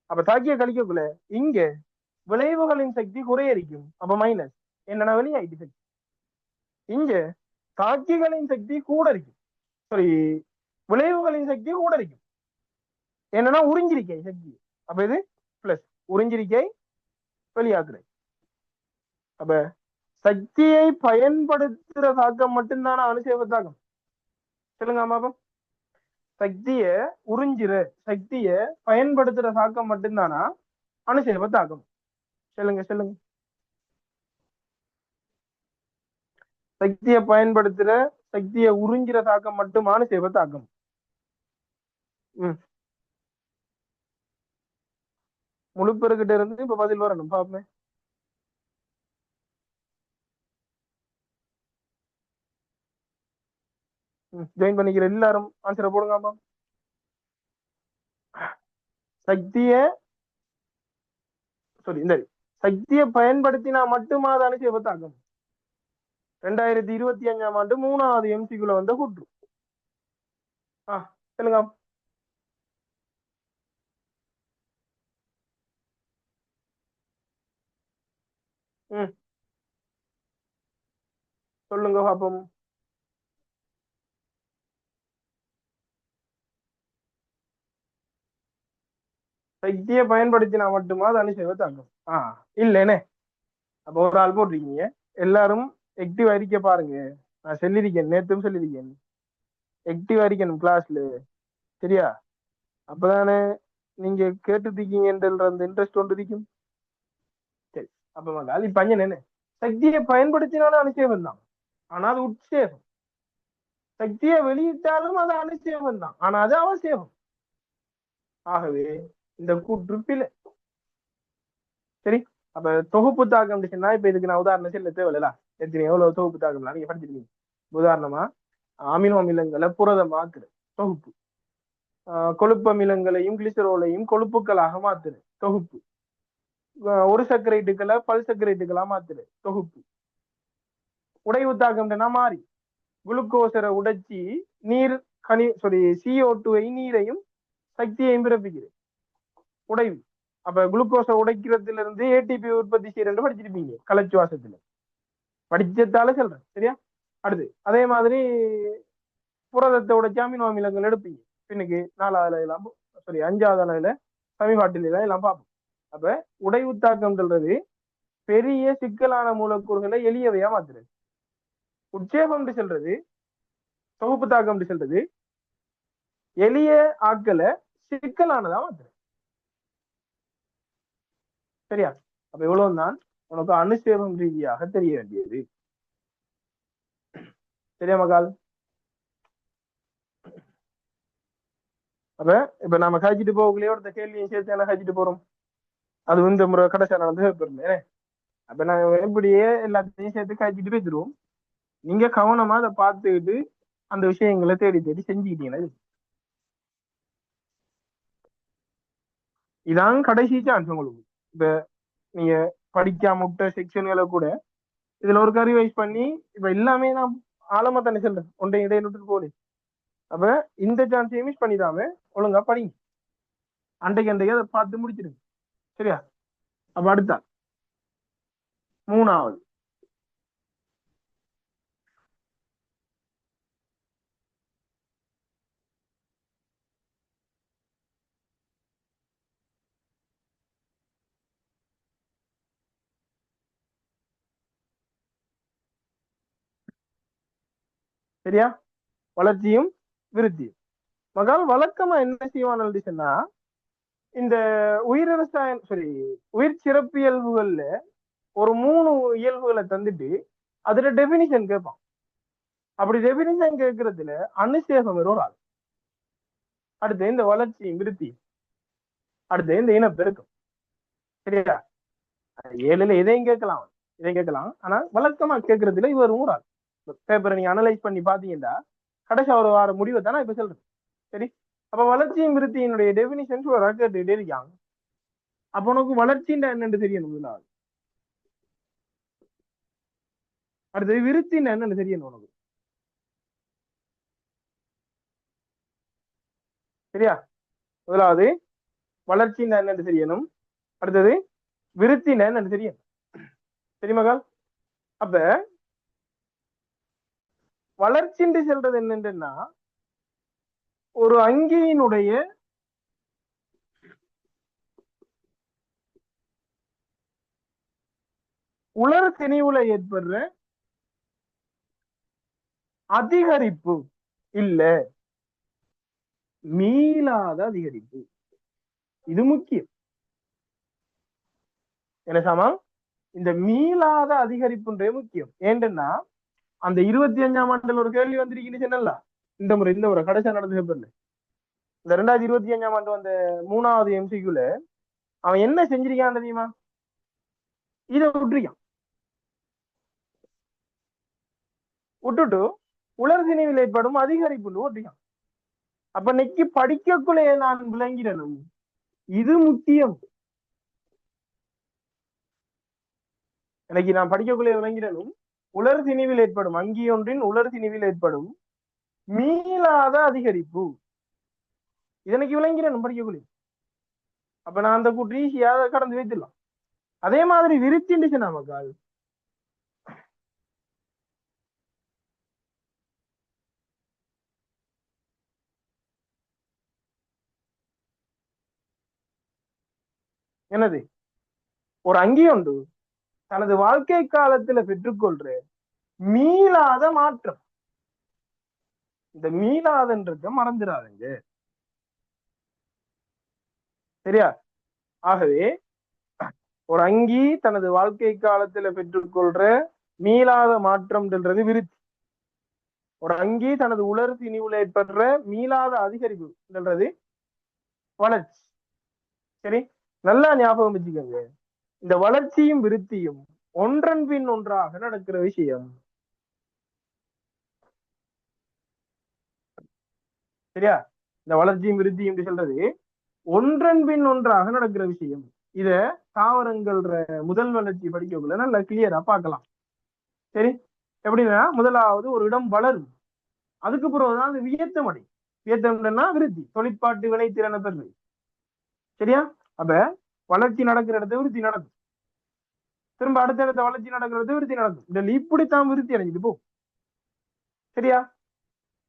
அப்ப தாக்கிய கழிக்கக்குள்ள இங்க விளைவுகளின் சக்தி குறையரிக்கும். அப்ப மைனஸ் என்னன்னா வெளியாயிட்டு சக்தி. இங்க தாக்கிகளின் சக்தி கூட இருக்கும், சாரி விளைவுகளின் சக்தி கூட இருக்கும், என்னன்னா உறிஞ்சிருக்கை சக்தி. அப்ப இது பிளஸ் உறிஞ்சிருக்கை வெளியாக்குறை. அப்ப சக்தியை பயன்படுத்துற தாக்கம் மட்டும்தான அணுசேப தாக்கம்? சொல்லுங்க அம்மா. சக்திய உறிஞ்சிற சக்திய பயன்படுத்துற தாக்கம் மட்டும்தானா அணுசேப தாக்கம்? சொல்லுங்க சொல்லுங்க. சக்தியை பயன்படுத்துற சக்தியை உறிஞ்சிற தாக்கம் மட்டும் அணுசேப தாக்கம். முழுப்பெருக்கிட்ட இருந்து இப்ப பதில் வரணும் பாப்பேன். ஜாயின் பண்ணிக்கிற எல்லாரும் ஆன்சரை போடுங்க. சக்திய சாரி இந்த சக்தியை பயன்படுத்தினா மட்டுமா அது அணுசேப தாக்கம்? 2025ஆம் ஆண்டு 3வது எம்சிக்குள்ள வந்த கூற்று. சொல்லுங்க. சொல்லுங்க பாப்போம். சக்தியை பயன்படுத்தினா மட்டுமா அது அணுசேப தாக்கம்? இல்லைன்னு அப்ப ஒரு ஆள் போட்டிருக்கீங்க. எல்லாரும் ஆக்டிவ் அறிக்க பாருங்க. நான் சொல்லியிருக்கேன், நேத்தும் சொல்லியிருக்கேன், ஆக்டிவ் அறிக்கணும் கிளாஸ்ல சரியா. அப்பதானே நீங்க கேட்டுருக்கீங்கன்ற அந்த இன்ட்ரெஸ்ட் ஒன்று இருக்கும். சரி அப்ப மகால் இப்ப என்ன சக்தியை பயன்படுத்தினாலும் அணுசேபம் தான், ஆனா அது உட்சேபம். சக்தியை வெளியிட்டாலும் அது அணுசேபம் தான், ஆனா அது அவசேபம். ஆகவே இந்த கூற்றுப்பில் சரி. அப்ப தொகுப்பு தாக்கம் சொன்னா இப்ப இதுக்கு நான் உதாரணம் சொல்ல தேவையில்ல, எவ்வளவு தொகுப்பு தாக்கம்லாம் நீங்க படிச்சிருக்கீங்க. உதாரணமா அமினோ அமிலங்களை புரதமாக்குற தொகுப்பு, கொழுப்பு அமிலங்களையும் கிளிசரோலையும் கொழுப்புகளாக மாத்துற தொகுப்பு, ஒரு சர்க்கரைட்டுகளை பல் சர்க்கரைட்டுகளா மாத்துற தொகுப்பு, உடைவு தாக்கம்னா மாறி குளுக்கோசரை உடைச்சி நீர் CO2 நீரையும் சக்தியையும் பிறப்பிக்குது உடைவு. அப்ப குளுக்கோஸை உடைக்கிறதுல இருந்து ATP உற்பத்தி செய்யறது படிச்சிருப்பீங்க கலச்சுவாசத்துல, படிச்சதால சொல்றேன் சரியா. அடுத்து அதே மாதிரி புரதத்தை உடைச்சு அமினோ அமிலங்கள் எடுப்பீங்க பின்னுக்கு 4வது எல்லாம் 5வது அளவுல சமிபாட்டில் எல்லாம் பார்ப்போம். அப்ப உடைவு தாக்கம் சொல்றது பெரிய சிக்கலான மூலக்கூறுகளை எளியவையா மாத்துறது. உட்சேபம் சொல்றது தொகுப்பு தாக்கம் சொல்றது எளிய ஆட்களை சிக்கலானதா மாத்துறது. சரியா. அப்ப இவ்வளவுதான் உனக்கு அணுசேபம் ரீதியாக தெரிய வேண்டியது. சரியா மகால். அப்ப இப்ப நாம கழிச்சிட்டு போகலையோ ஒருத்த கேள்வியும் சேர்த்து என்ன கழிச்சிட்டு போறோம். அது இந்த முறை கடைசியா நடந்து போயிருந்தேன். அப்ப நாங்க எப்படியே எல்லாத்தையும் சேர்த்து கழிச்சிட்டு போயிடுவோம். நீங்க கவனமா அதை பார்த்துக்கிட்டு அந்த விஷயங்களை தேடி தேடி செஞ்சுக்கிட்டீங்கன்னா இதான் கடைசி சான்ஸ் உங்களுக்கு. இப்ப நீங்க படிக்காம விட்ட செக்ஷன்களை கூட இதுல ஒரு ரிவைஸ் பண்ணி இப்ப எல்லாமே நான் ஆழமா தானே சொல்றேன், ஒன்றை இடையில விட்டுட்டு போகுது. அப்ப இந்த சான்ஸையும் மிஸ் பண்ணிடாம ஒழுங்கா படிங்க, அன்றைக்கு அதை பார்த்து முடிச்சிருங்க. சரியா. அப்ப அடுத்த 3வது சரியா, வளர்ச்சியும் விருத்தியும். மகால் வழக்கமா என்ன செய்வான்னு சொன்னா இந்த உயிர் சிறப்பியல்புகள்ல ஒரு 3 இயல்புகளை தந்துட்டு அதுல டெபினிஷன் கேட்பான். அப்படி டெபினிஷன் கேட்கறதுல அனுசேகம் ஒரு ஆள், அடுத்து இந்த வளர்ச்சியும் விருத்தியும், அடுத்து இந்த இனப்பெருக்கம். சரியா. 7ல இதையும் கேட்கலாம், ஆனா வழக்கமா கேட்கறதுல இவர் ஒரு ஆள். பேப்பரை நீங்க அனலைஸ் பண்ணி பாத்தீங்கன்னா கடைசி ஒரு வார முடிவை தானே இப்ப சொல்றேன். சரி. அப்ப வளர்ச்சியும் விருத்தியினுடைய டெபினிஷன்ஸ் ஒரு கேட்டுட்டே இருக்காங்க. அப்ப உனக்கு வளர்ச்சின்னா என்னன்னு தெரியணும். அடுத்தது விருத்தின்னா என்னன்னு தெரியணும் உனக்கு. சரியா. முதலாவது வளர்ச்சின்னா என்னன்னு தெரியணும், அடுத்தது விருத்தின்னா என்னன்னு தெரியணும். சரி மகால். அப்ப வளர்ச்சின்னு சொல்றது என்னன்னா ஒரு அங்கியினுடைய உலர் திணிவுல ஏற்படுற அதிகரிப்பு இல்ல மீளாத அதிகரிப்பு. இது முக்கியம். என்ன சாமா, இந்த மீளாத அதிகரிப்புன்றே முக்கியம். ஏன்னா அந்த 25ஆம் ஆண்டுல ஒரு கேள்வி வந்திருக்குன்னு சொன்னல, இந்த முறை கடைசியா நடந்து பேப்பர்ல இந்த 2025ஆம் ஆண்டு வந்த 3வது MCQல அவன் என்ன செஞ்சிருக்கான் தெரியுமா, இதை விட்டுட்டு உலர் திணிவில் ஏற்படும் அதிகரிப்புன்னு ஓட்டியான். அப்ப இன்னைக்கு படிக்கக்குள்ளே நான் விளங்கிடணும், இது முக்கியம். எனக்கு நான் படிக்கக்குள்ளே விளங்கிடணும், உலர் திணிவில் ஏற்படும் அங்கி ஒன்றின் உலர் திணிவில் ஏற்படும் மீளாத அதிகரிப்பு, இதனைக்கு விளங்கிடணும் படிக்கக்குள்ளே. அப்ப நான் அந்த கூட்டு ஈஸியாக கடந்து வைத்துடலாம். அதே மாதிரி விருத்தின்னு நமக்கால் என்னது, ஒரு அங்கி ஒன்று தனது வாழ்க்கை காலத்துல பெற்றுக்கொள்ற மீளாத மாற்றம். இந்த மீளாதன்றத மறந்துடாதுங்க. சரியா. ஆகவே ஒரு அங்கி தனது வாழ்க்கை காலத்துல பெற்றுக்கொள்ற மீளாத மாற்றம்ன்றது விருத்தி. ஒரு அங்கி தனது உலர் திணிவுல ஏற்படுற மீளாத அதிகரிப்புன்றது வளர்ச்சி. சரி, நல்லா ஞாபகம் வச்சுக்கோங்க, இந்த வளர்ச்சியும் விருத்தியும் ஒன்றன் பின் ஒன்றாக நடக்கிற விஷயம். சரியா. இந்த வளர்ச்சியும் விருத்தியும் சொல்றது ஒன்றன் பின் ஒன்றாக நடக்கிற விஷயம். இத தாவரங்கள் முதல் வளர்ச்சி படிக்கக்குள்ள நல்லா கிளியரா பார்க்கலாம். சரி. எப்படின்னா முதலாவது ஒரு இடம் வளரும், அதுக்கு பிறகுதான் அது வியத்தம் அடையும். ஏத்தம்னா விருத்தி, தொழிற்பாட்டு வினைத்திறனை பெறுது. சரியா? அப்ப வளர்ச்சி நடக்கிற இடத்துல விருத்தி நடக்கும், திரும்ப அடுத்த இடத்த வளர்ச்சி நடக்கிறது விருத்தி நடக்கும். இதுல இப்படித்தான் விருத்தி அடைஞ்சிட்டு போ. சரியா?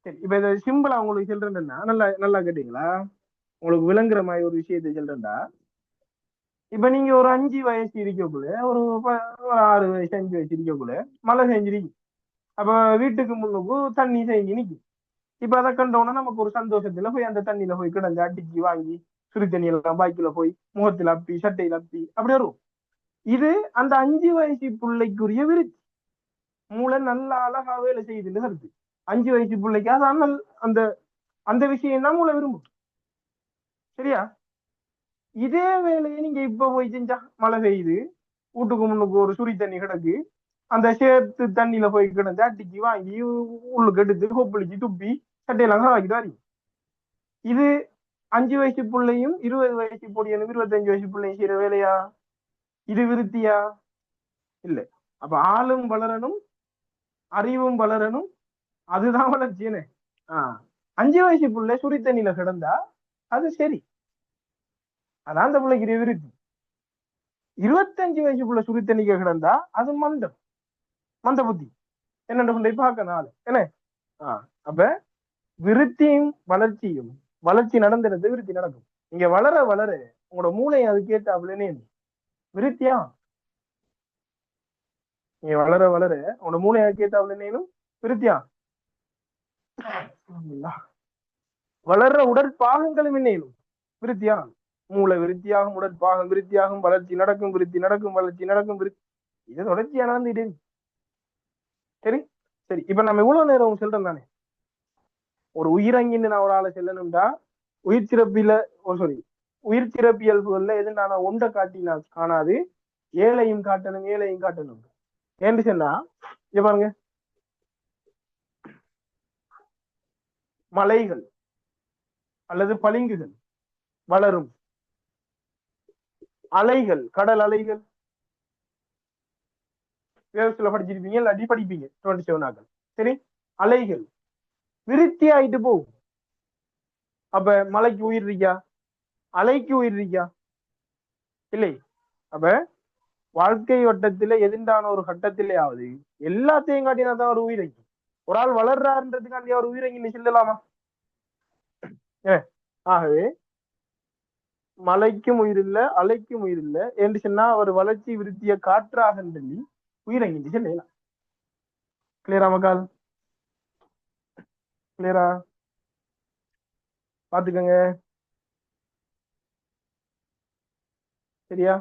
சரி, இப்ப இதை சிம்பிளா உங்களுக்கு சொல்றேன்னா, நல்லா நல்லா கேட்டீங்களா? உங்களுக்கு விளங்குற மாதிரி ஒரு விஷயத்தை சொல்றேன்டா. இப்ப நீங்க ஒரு 5 வயசு இருக்கக்குள்ள, ஒரு 6 வயசு 5 வயசு இருக்கக்குள்ள மழை செஞ்சிருக்கு. அப்ப வீட்டுக்கு முன்னுக்கு தண்ணி செஞ்சு நிக்கி. இப்ப அதை கண்டோன்னா நமக்கு ஒரு சந்தோஷத்துல போய் அந்த தண்ணியில போய் கிடந்து அடிச்சு வாங்கி சுடு தண்ணி எல்லாம் பாய்க்குல போய் முகத்துல அப்பி சட்டையில அப்பி அப்படி வரும். இது அந்த 5 வயசு பிள்ளைக்குரிய விருத்தி. மூளை நல்லா அழகா வேலை செய்யுதுன்னு வருது. 5 வயசு பிள்ளைக்கு அதான் அந்த அந்த விஷயம் தான் மூளை விரும்பும். சரியா? இதே வேலையை நீங்க இப்ப போய் செஞ்சா, மழை பெய்யுது, வீட்டுக்கு முன்னுக்கு ஒரு சுரி தண்ணி கிடக்கு, அந்த சேத்து தண்ணியில போய் கிடந்து அட்டிக்கு வாங்கி உள்ளுக்கு எடுத்து கொப்பளிச்சு துப்பி சட்டையெல்லாம் வாங்கிட்டு. இது 5 வயசு பிள்ளையும் 20 வயசு பொடியனும் 25 வயசு பிள்ளையும் செய்யற வேலையா? இது விருத்தியா? இல்ல. அப்ப ஆளும் வளரணும், அறிவும் வளரணும், அதுதான் வளர்ச்சின்னு. 5 வயசு பிள்ளை சுரி தண்ணியில கிடந்தா அது சரி, அதான் அந்த பிள்ளைக்கு விருத்தி. 25 வயசுக்குள்ள சுரி தண்ணிக்க கிடந்தா அது மந்தம், மந்த புத்தி. என்னென்ன பிள்ளை பார்க்க நாள் என்ன. அப்ப விருத்தியும் வளர்ச்சியும், வளர்ச்சி நடந்துறது விருத்தி நடக்கும். நீங்க வளர வளர உங்களோட மூளை அதுக்கேற்றாப்புலனே விருத்தியா. நீங்க வளர வளர உங்களோட மூளை அதுக்கேற்றாப்புலனேனும் விருத்தியா. வளர்ற உடற்பாகங்களும் என்னையிலும் விருத்தியா. மூளை விருத்தியாகும், உடற்பாகம் விருத்தியாகும், வளர்ச்சி நடக்கும், விருத்தி நடக்கும், வளர்ச்சி நடக்கும், விருத்தி. இது தொடர்ச்சியா நடந்துட்டு. சரி சரி, இப்ப நம்ம இவ்வளவு நேரம் சொல்றோம் தானே, ஒரு உயிரங்கின்னு நான் ஒரு ஆளை செல்லணும்டா, உயிர் சிறப்பில உயிர் சிறப்பியல்புகள்ல எது நான் ஒன்றை காட்டினா காணாது, ஏழையும் காட்டணும் ஏழையும் காட்டணும். ஏன்னு சொன்னா இங்க பாருங்க, மலைகள் அல்லது பளிங்குகள் வளரும், அலைகள் கடல் அலைகள் வேவஸ்ல படிச்சிருப்பீங்க, இல்லாட்டி படிப்பீங்க 27 சரி, அலைகள் விருத்தி ஆயிட்டு போகும். அப்ப மலைக்கு உயிர் இருக்கா? அலைக்கு உயிர் இருக்கா? இல்லை. அப்ப வாழ்க்கை வட்டத்தில எதிர்ந்தான ஒரு கட்டத்திலேயாவது எல்லாத்தையும் காட்டினா தான் ஒரு உயிரை. ஒரு ஆள் வளர்றாருன்றதுக்காண்டி அவர் உயிரை செல்லலாமா? ஆகவே மலைக்கும் உயிர் இல்ல, அலைக்கும் உயிர் இல்ல என்று சொன்னா அவர் வளர்ச்சி விருத்திய காற்றாக சொல்லி உயிரங்கி செல்லலாம். கிளியரா மக்கால்? கிளியரா? பாத்துக்கங்க. சரியா?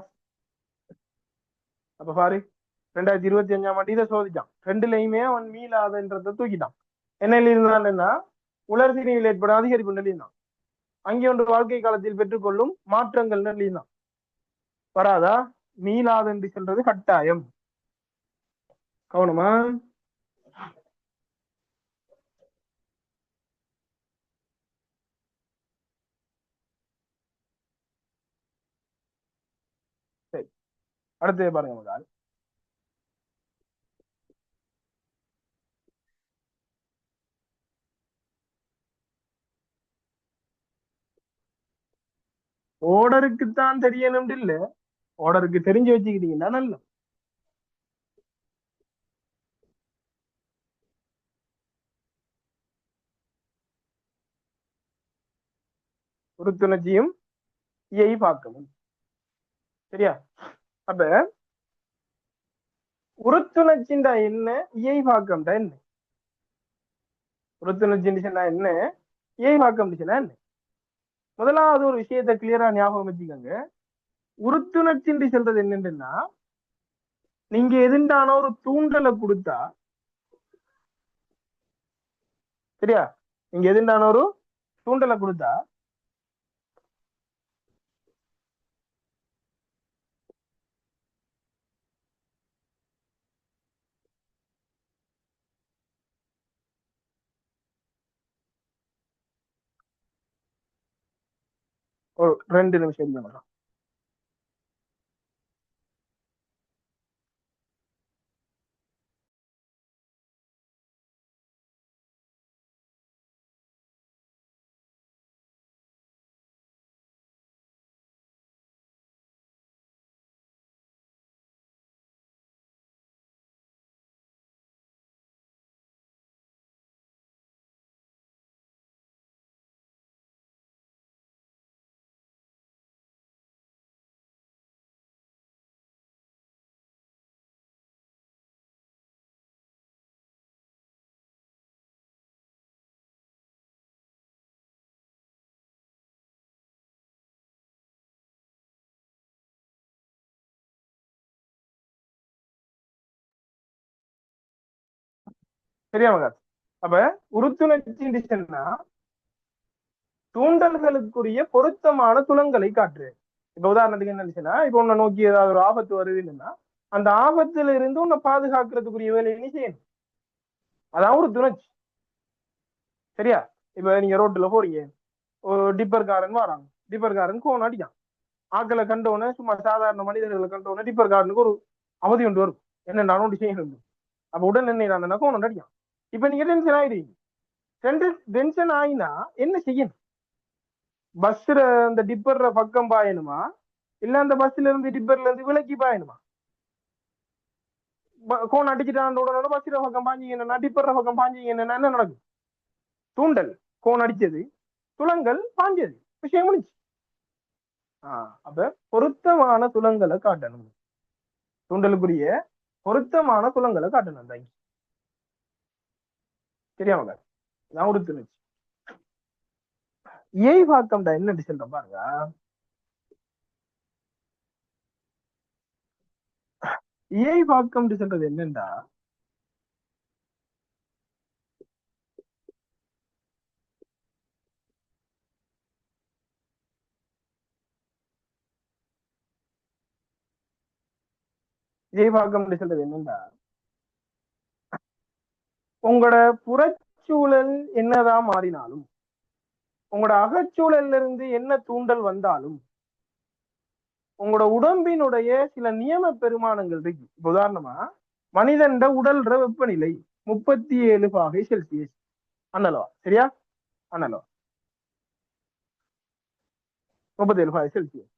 அப்ப பாரு, 2025 இதை சோதிச்சான். ரெண்டுலையுமே அவன் மீளாதன்றதை தூக்கிட்டான். என்ன இருந்தான்னா உலர்திரியில் ஏற்பட அதிகரிப்பு நிலைந்தான். அங்கே ஒன்று வாழ்க்கை காலத்தில் பெற்றுக்கொள்ளும் மாற்றங்கள் நிலைந்தான். வராதா? மீளாது என்று சொல்றது கட்டாயம். கவனமா? சரி, அடுத்து பாருங்க மகால். ஓர்டருக்குத்தான் தெரியணும் இல்ல, ஓர்டருக்கு தெரிஞ்சு வச்சுக்கிட்டீங்கன்னா நல்ல. உறுத்துணர்ச்சியும் இயை பார்க்கணும். சரியா? அப்ப உறுத்துணர்ச்சிண்டா என்ன, இயை பார்க்கம்டா என்ன? உறுத்துணர்ச்சி என்ன, இயை பார்க்கம் என்ன? முதலாவது ஒரு விஷயத்தை கிளியரா ஞாபகம் வச்சுக்கோங்க. உறுத்துணர்ச்சி சொல்றது என்னன்னா, நீங்க எதுண்டான ஒரு தூண்டலை கொடுத்தா, சரியா, நீங்க எதுண்டான ஒரு தூண்டலை கொடுத்தா ஒரு 2 நிமிஷம் தான். சரியா மகா? அப்ப உறுத்துணர்ச்சி சொன்னா தூண்டல்களுக்குரிய பொருத்தமான துலங்களை காட்டுறது. இப்ப உதாரணத்துக்கு என்ன இருந்துச்சுன்னா, இப்ப உன்னை நோக்கி ஏதாவது ஒரு ஆபத்து வருதுன்னா அந்த ஆபத்துல இருந்து உன்னை பாதுகாக்கிறதுக்குரிய வேலையை நீ செய்யணும். அதான் ஒரு துணர்ச்சி. சரியா? இப்ப நீங்க ரோட்ல போறீங்க, ஒரு டிப்பர்காரன் வராங்க, டிப்பர்காரன் கோன் அடிக்கான். ஆக்களை கண்டவுடனே, சும்மா சாதாரண மனிதர்களை கண்டவுடனே டிப்பர்காரனுக்கு ஒரு அவதி ஒன்று வரும், என்ன நான் ஒன்று செய்யணும். அப்ப உடனே என்ன கோன் ஒன்று அடிக்கான். இப்ப நீங்க டென்ஷன் ஆயிடுவீங்க. டென்ஷன் ஆயினா என்ன செய்யணும்? பஸ்ல அந்த டிப்பர்ற பக்கம் பாயணுமா, இல்ல அந்த பஸ்ல இருந்து டிப்பர்ல இருந்து விலக்கி பாயணுமா? கோன் அடிச்சுட்டு உடனே பஸ்ல பக்கம் பாஞ்சீங்கன்னா, டிப்பர்ற பக்கம் பாஞ்சீங்கன்னா என்ன நடக்கும்? தூண்டல் கோன் அடிச்சது, துளங்கள் பாஞ்சது, விஷயம் முடிச்சு. அப்ப பொருத்தமான துளங்களை காட்டணும். தூண்டலுக்குரிய பொருத்தமான துளங்களை காட்டணும். அந்த தெரியாம நான் உறுத்துணுச்சு. ஏய் பாக்கம்டா என்ன சொல்ற பாருங்க. ஏய் பாக்கம் சொல்றது என்னண்டா, ஏய் பாக்கம் சொல்றது என்னண்டா, உங்களோட புறச்சூழல் என்னதான் மாறினாலும், உங்களோட அகச்சூழல்ல இருந்து என்ன தூண்டல் வந்தாலும், உங்களோட உடம்பினுடைய சில நியம பெருமானங்கள் இருக்கு. இப்ப உதாரணமா, மனிதன் உடல்ற வெப்பநிலை 37 பாகை செல்சியஸ் அண்ணலவா? சரியா? அண்ணலவா 37 பாகை செல்சியஸ்.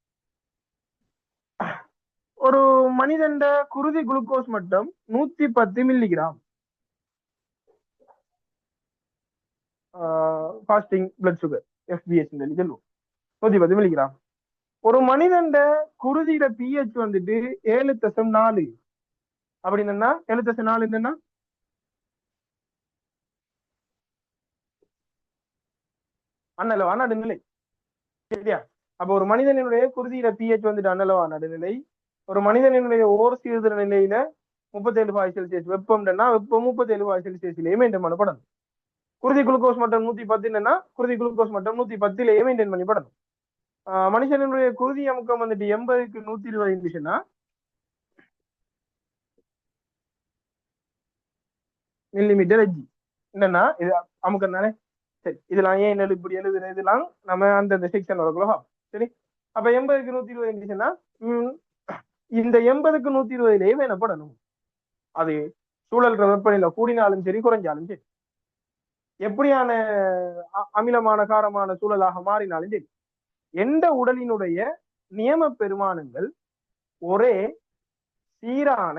ஒரு மனிதன் குருதி குளுக்கோஸ் மட்டம் 110 milligram. Fasting blood sugar, FBS சொல்லுவோம், 110 மில்லிகிராம். ஒரு மனிதன் குருதியில pH வந்துட்டு 7.4. அப்படின்னா 7.4 என்னன்னா அண்ணளவா நடுநிலை. சரியா? அப்ப ஒரு மனிதனுடைய குருதியில pH வந்துட்டு அண்ணளவா நடுநிலை. ஒரு மனிதனுடைய ஓர் சீர்திர நிலையில 37 பாகை செல்சியஸ் வெப்பம்னா வெப்பம் 37 பாகை செல்சியஸ்லயே மெயின்டைன் பண்ணப்படணும். குருதி குளுக்கோஸ் மட்டம் 110 என்னன்னா குருதி குளுக்கோஸ் மட்டம் 110லயே மெயின்டைன் பண்ணப்படணும். மனுஷனுடைய குருதி அமுக்கம் வந்துட்டு 80க்கு 120 இருந்துச்சுன்னா மில்லிமீட்டர் ஹெச்ஜி. என்னன்னா இது அமுக்கம் தானே. சரி, இதெல்லாம் ஏன் இப்படி எழுதுற, இதெல்லாம் நம்ம அந்த செக்ஷன் வரக்குள்ள. சரி, அப்ப 80க்கு 120 இருந்துச்சுன்னா இந்த 80க்கு 120லயே வேணப்படணும். அது சூழல் வெப்பநிலை கூடினாலும் சரி குறைஞ்சாலும் சரி, எப்படியான அமிலமான காரமான சூழலாக மாறினாலும் சரி, எந்த உடலினுடைய நியம பெருமானங்கள் ஒரே சீரான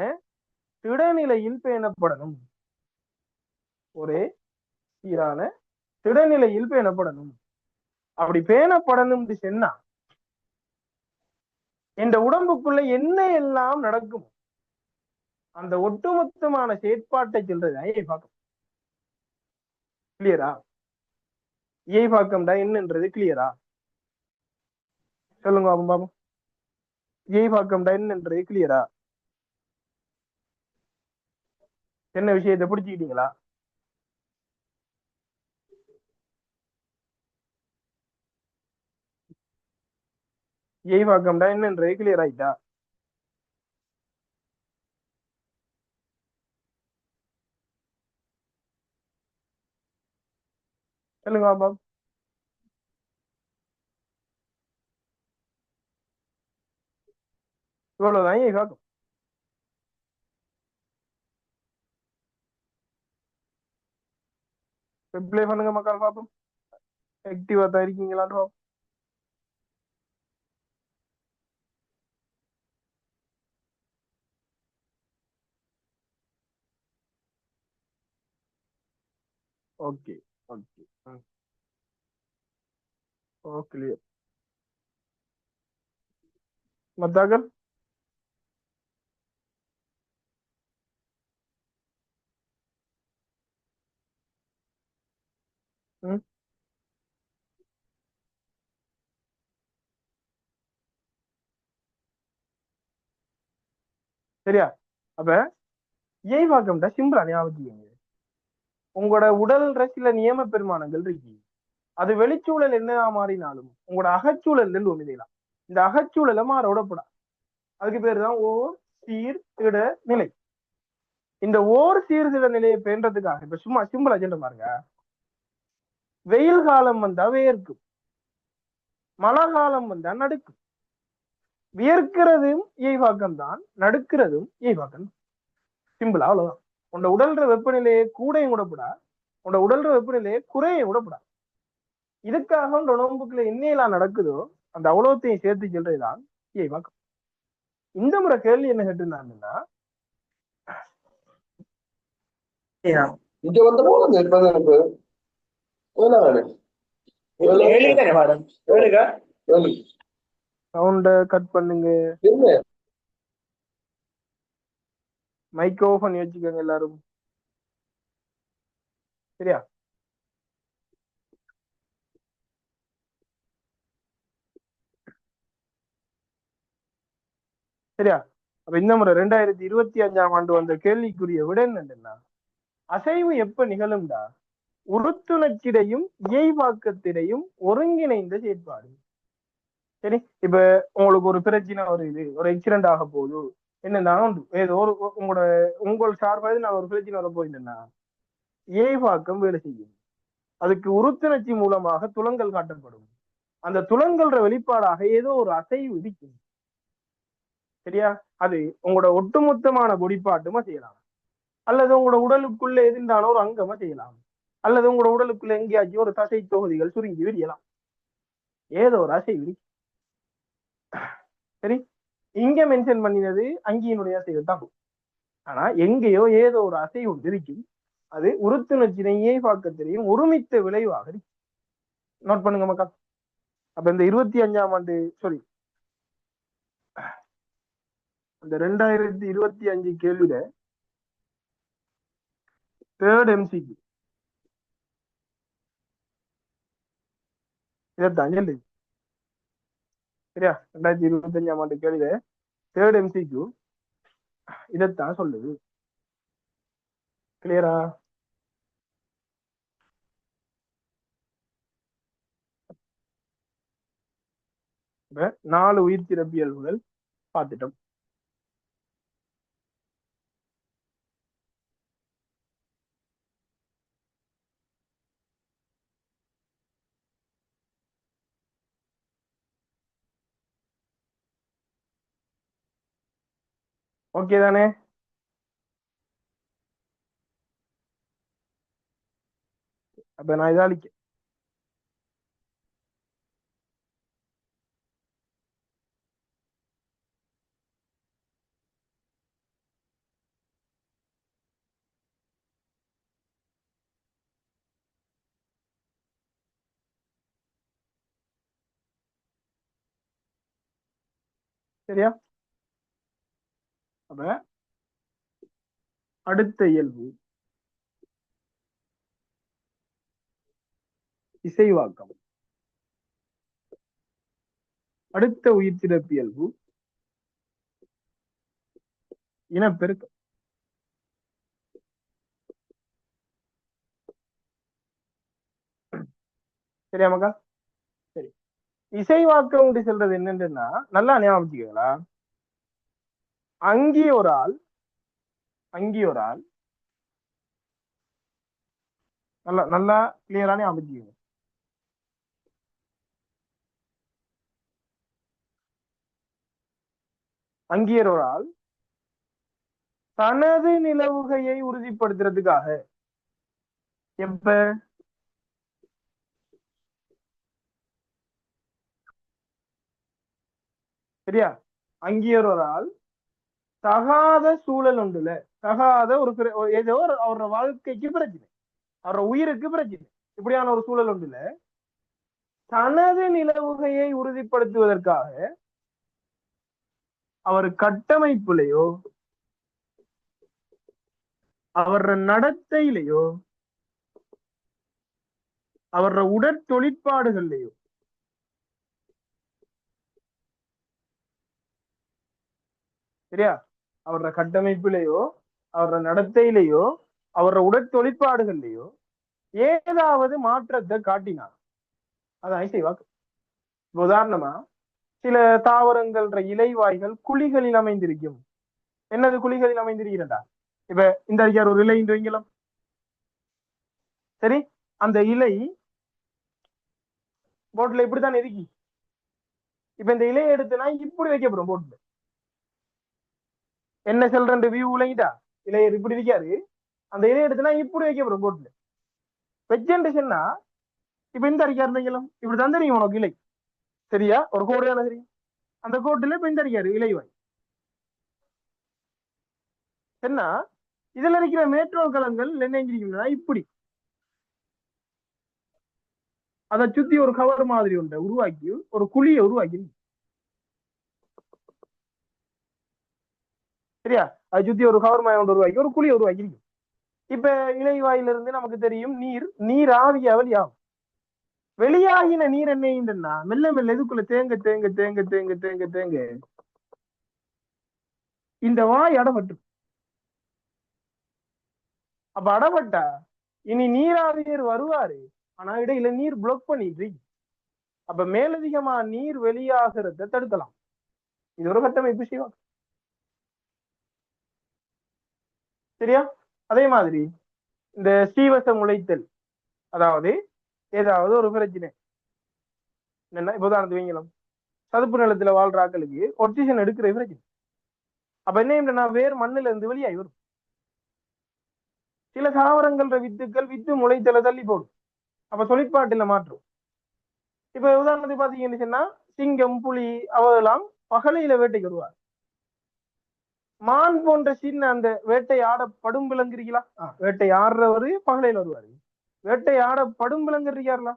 திடநிலையில் பேணப்படணும். ஒரே சீரான திடநிலையில் பேணப்படணும். அப்படி பேணப்படணும் சொன்னா இந்த உடம்புக்குள்ள என்ன எல்லாம் நடக்கும், அந்த ஒட்டுமொத்தமான செயற்பாட்டை சொல்றது ஐயை பாக்கம். கிளியரா? ஏய் பாக்கம்டா என்னன்றது கிளியரா? சொல்லுங்க பாபு பாபு. ஏய் பாக்கம்டா என்னன்றது கிளியரா? என்ன விஷயத்தை பிடிச்சிக்கிட்டீங்களா? ஏய் பாக்கம்டா என்னன்றது கிளியர் ஆயிட்டா? சொல்லுங்க பாபா. இவ்வளவுதான் ஏய் பாக்கம். ரிப்ளை பண்ணுங்க மக்கள் பாப்போம். ஆக்டிவா தான் இருக்கீங்களான்னு பாப்போம். Okay okay. Oh clear. மத்தாக்கள் சரியா? அப்ப ஏய் பாக்கம்டா சிம்பிளா ஞாபகம் வச்சுக்கோங்க. உங்களோட உடல்ற சில நியம பெருமானங்கள் இருக்கு. அது வெளிச்சூழல் என்னதா மாறினாலும் உங்களோட அகச்சூழல் ஒண்ணு இந்த அகச்சூழலை மாற விடப்படாது. அதுக்கு பேர் தான் ஓர் சீர்திட நிலை. இந்த ஓர் சீர்திட நிலையை பேன்றதுக்காக இப்ப சும்மா சிம்பிளா சொல்ல பாருங்க, வெயில் காலம் வந்தா வேர்க்கும், மழை காலம் வந்தா நடுக்கும். வியர்க்கிறதும் இயல்பாக்கம் தான், நடுக்கிறதும் இயல்பாக்கம். சிம்பிளா அவ்வளவுதான். உன்னோட உடல்ற வெப்பநிலையை கூடையும் விடப்படா, உன்னோட உடல்ற வெப்பநிலையை குறைய விடப்படா. இதுக்காக உங்க உடம்புக்குள்ள என்னையெல்லாம் நடக்குதோ அந்த அவ்வளோத்தையும் சேர்த்து சொல்றதுதான் இயல்பாக்கம். இந்த முறை கேள்வி என்ன கேட்டிருந்தாங்கன்னா, இங்க வந்த போது சவுண்ட கட் பண்ணுங்க, மைக் ஆஃப் பண்ணி வச்சுக்கோங்க எல்லாரும். சரியா? சரியா? அப்ப இந்த முறை 2025ஆம் ஆண்டு வந்த கேள்விக்குரிய விட என்னன்னா, அசைவு எப்ப நிகழும்டா, உறுத்துணர்ச்சிடையும் இயைபாக்கத்திடையும் ஒருங்கிணைந்த செயற்பாடு. சரி, இப்ப உங்களுக்கு ஒரு பிரச்சனை வருது, ஒரு ஆக்சிடென்ட் ஆக போகுது, என்னன்னா ஏதோ ஒரு உங்கள் சார்பாக நான் ஒரு பிரச்சனை வர போயிருந்தேன்னா இயைபாக்கம் வேலை செய்யும். அதுக்கு உறுத்துணர்ச்சி மூலமாக துலங்கல் காட்டப்படும். அந்த துலங்கல்ற வெளிப்பாடாக ஏதோ ஒரு அசைவு இருக்கும். சரியா? அது உங்களோட ஒட்டுமொத்தமான பொடிப்பாட்டுமா செய்யலாம், அல்லது உங்களோட உடலுக்குள்ள எதிர்ந்தான ஒரு அங்கமா செய்யலாம், அல்லது உங்களோட உடலுக்குள்ள எங்கேயாச்சும் ஒரு தசை தொகுதிகள் சுருங்கி விரியலாம். ஏதோ ஒரு அசைவு. சரி, இங்க மென்ஷன் பண்ணினது அங்கியினுடைய அசைவு தான். ஆனா எங்கேயோ ஏதோ ஒரு அசைவு ஒன்று இருக்கும். அது உறுத்துணர்ச்சியை இயைபாக்கத்திலையும் ஒருமித்த விளைவாக இருக்கு. நோட் பண்ணுங்க மக்கள். அப்ப இந்த 25ஆம் ஆண்டு சாரி அந்த 2025 கேள்வியில தேர்ட் எம்சிக்கு இதைத்தான் சொல்லு. சரியா? 2025ஆம் ஆண்டு கேள்வியில தேர்ட் எம்சிக்கு இதைத்தான் சொல்லுது. கிளியரா? இப்ப 4 உயிர் சிறப்பியல்புகள் பார்த்துட்டோம். ஓகே தானே? அப்ப நான் இதை அழிக்க. சரியா? அப்ப அடுத்த இயல்பு இசைவாக்கம். அடுத்த உயிர் சிறப்பியல்பு இனப்பெருக்கம். சரியா மக்கா? சரி, இசைவாக்கம் சொல்றது என்னன்னா நல்லா ஞாபகம் வச்சுக்கீங்களா, அங்கே ஒரு ஆள் நல்லா நல்லா கிளியரா ஞாபகம் வச்சுக்கீங்க. அங்கியர் ஒரு ஆள் தனது நிலவுகையை உறுதிப்படுத்துறதுக்காக எப்ப சரியா, அங்கியர் ஒரு ஆள் தகாத சூழல் உண்டுல, தகாத ஏதோ அவரோட வாழ்க்கைக்கு பிரச்சனை, அவரோட உயிருக்கு பிரச்சனை, இப்படியான ஒரு சூழல் உண்டுல தனது நிலவுகையை உறுதிப்படுத்துவதற்காக அவர் கட்டமைப்புலையோ அவர நடத்தையிலையோ அவர உடற்தொழிற்பாடுகள்லையோ சரியா, அவர கட்டமைப்பிலேயோ அவர நடத்தையிலேயோ அவரோட உடற்தொழிற்பாடுகள்லயோ ஏதாவது மாற்றத்தை காட்டினார். அதான் செய்வாக்கு. உதாரணமா சில தாவரங்கள்ற இலைவாய்கள் குழிகளில் அமைந்திருக்கும். என்னது குழிகளில் அமைந்திருக்கிறதா? இப்ப இந்த அறிஞர் ஒரு இலை என்று வைங்கலாம். சரி, அந்த இலை போட்ல இப்படித்தான் இருக்கி. இப்ப இந்த இலையை எடுத்துனா இப்படி வைக்கப்படும் போட்ல. என்ன சொல்ற வியூ உலகிட்டா இலையை இப்படி இருக்காரு. அந்த இலையை எடுத்துனா இப்படி வைக்கப்படும் போட்ல. வெஜென்ட் சொன்னா இப்ப இந்த அறிக்கா இருந்தீங்களும் இப்படி தந்துறீங்க உனக்கு இலை. சரியா? ஒரு கோடையான தெரியும். அந்த கோட்டுல இப்ப இந்த அறிக்காரு இலைவாய். என்ன இதுல இருக்கிற மேட்ரோல் கலங்கள் என்ன செஞ்சிருக்கீங்கன்னா இப்படி அதை சுத்தி ஒரு கவர் மாதிரி ஒன்றை உருவாக்கி ஒரு குழியை உருவாக்கி. சரியா? அதை சுத்தி ஒரு கவர் மாதிரி ஒன்று உருவாக்கி ஒரு குழியை உருவாக்கி. இப்ப இலைவாயிலிருந்து நமக்கு தெரியும் நீர் ஆவியா வெளியாகும். வெளியாகின நீர் என்ன மெல்ல மெல்ல இதுக்குள்ள தேங்க தேங்க தேங்க தேங்க தேங்க தேங்க இந்த வாய் அடப்பட்டு. அப்ப அடப்பட்டா இனி நீராவியர் வருவாரு. ஆனா இடையில நீர் பிளாக் பண்ணிட்டு. அப்ப மேலதிகமா நீர் வெளியாகிறத தடுக்கலாம். இது ஒரு கட்டமைப்பு செய்வாங்க. சரியா? அதே மாதிரி இந்த சீவசம் உழைத்தல், அதாவது ஏதாவது ஒரு பிரச்சனை என்ன, இப்ப உதாரணத்து வைங்கலாம், சதுப்பு நிலத்துல வாழ்ற ஆக்களுக்கு ஒக்சிஜன் எடுக்கிற பிரச்சனை. அப்ப என்ன வேறு மண்ணில இருந்து வெளியாகி வரும். சில தாவரங்கள்ற வித்துக்கள் வித்து முளைத்தல தள்ளி போடும். அப்ப தொழிற்பாட்டுல மாற்றும். இப்ப உதாரணத்துக்கு பாத்தீங்கன்னு சொன்னா சிங்கம் புலி அவெல்லாம் பகலையில வேட்டைக்கு வருவார். மான் போன்ற சின்ன அந்த வேட்டையாடப்படும் விலங்குறீங்களா? வேட்டை ஆடுறவரு பகலையில வருவாரு. வேட்டையாடப்படும் விலங்கு இருக்காருல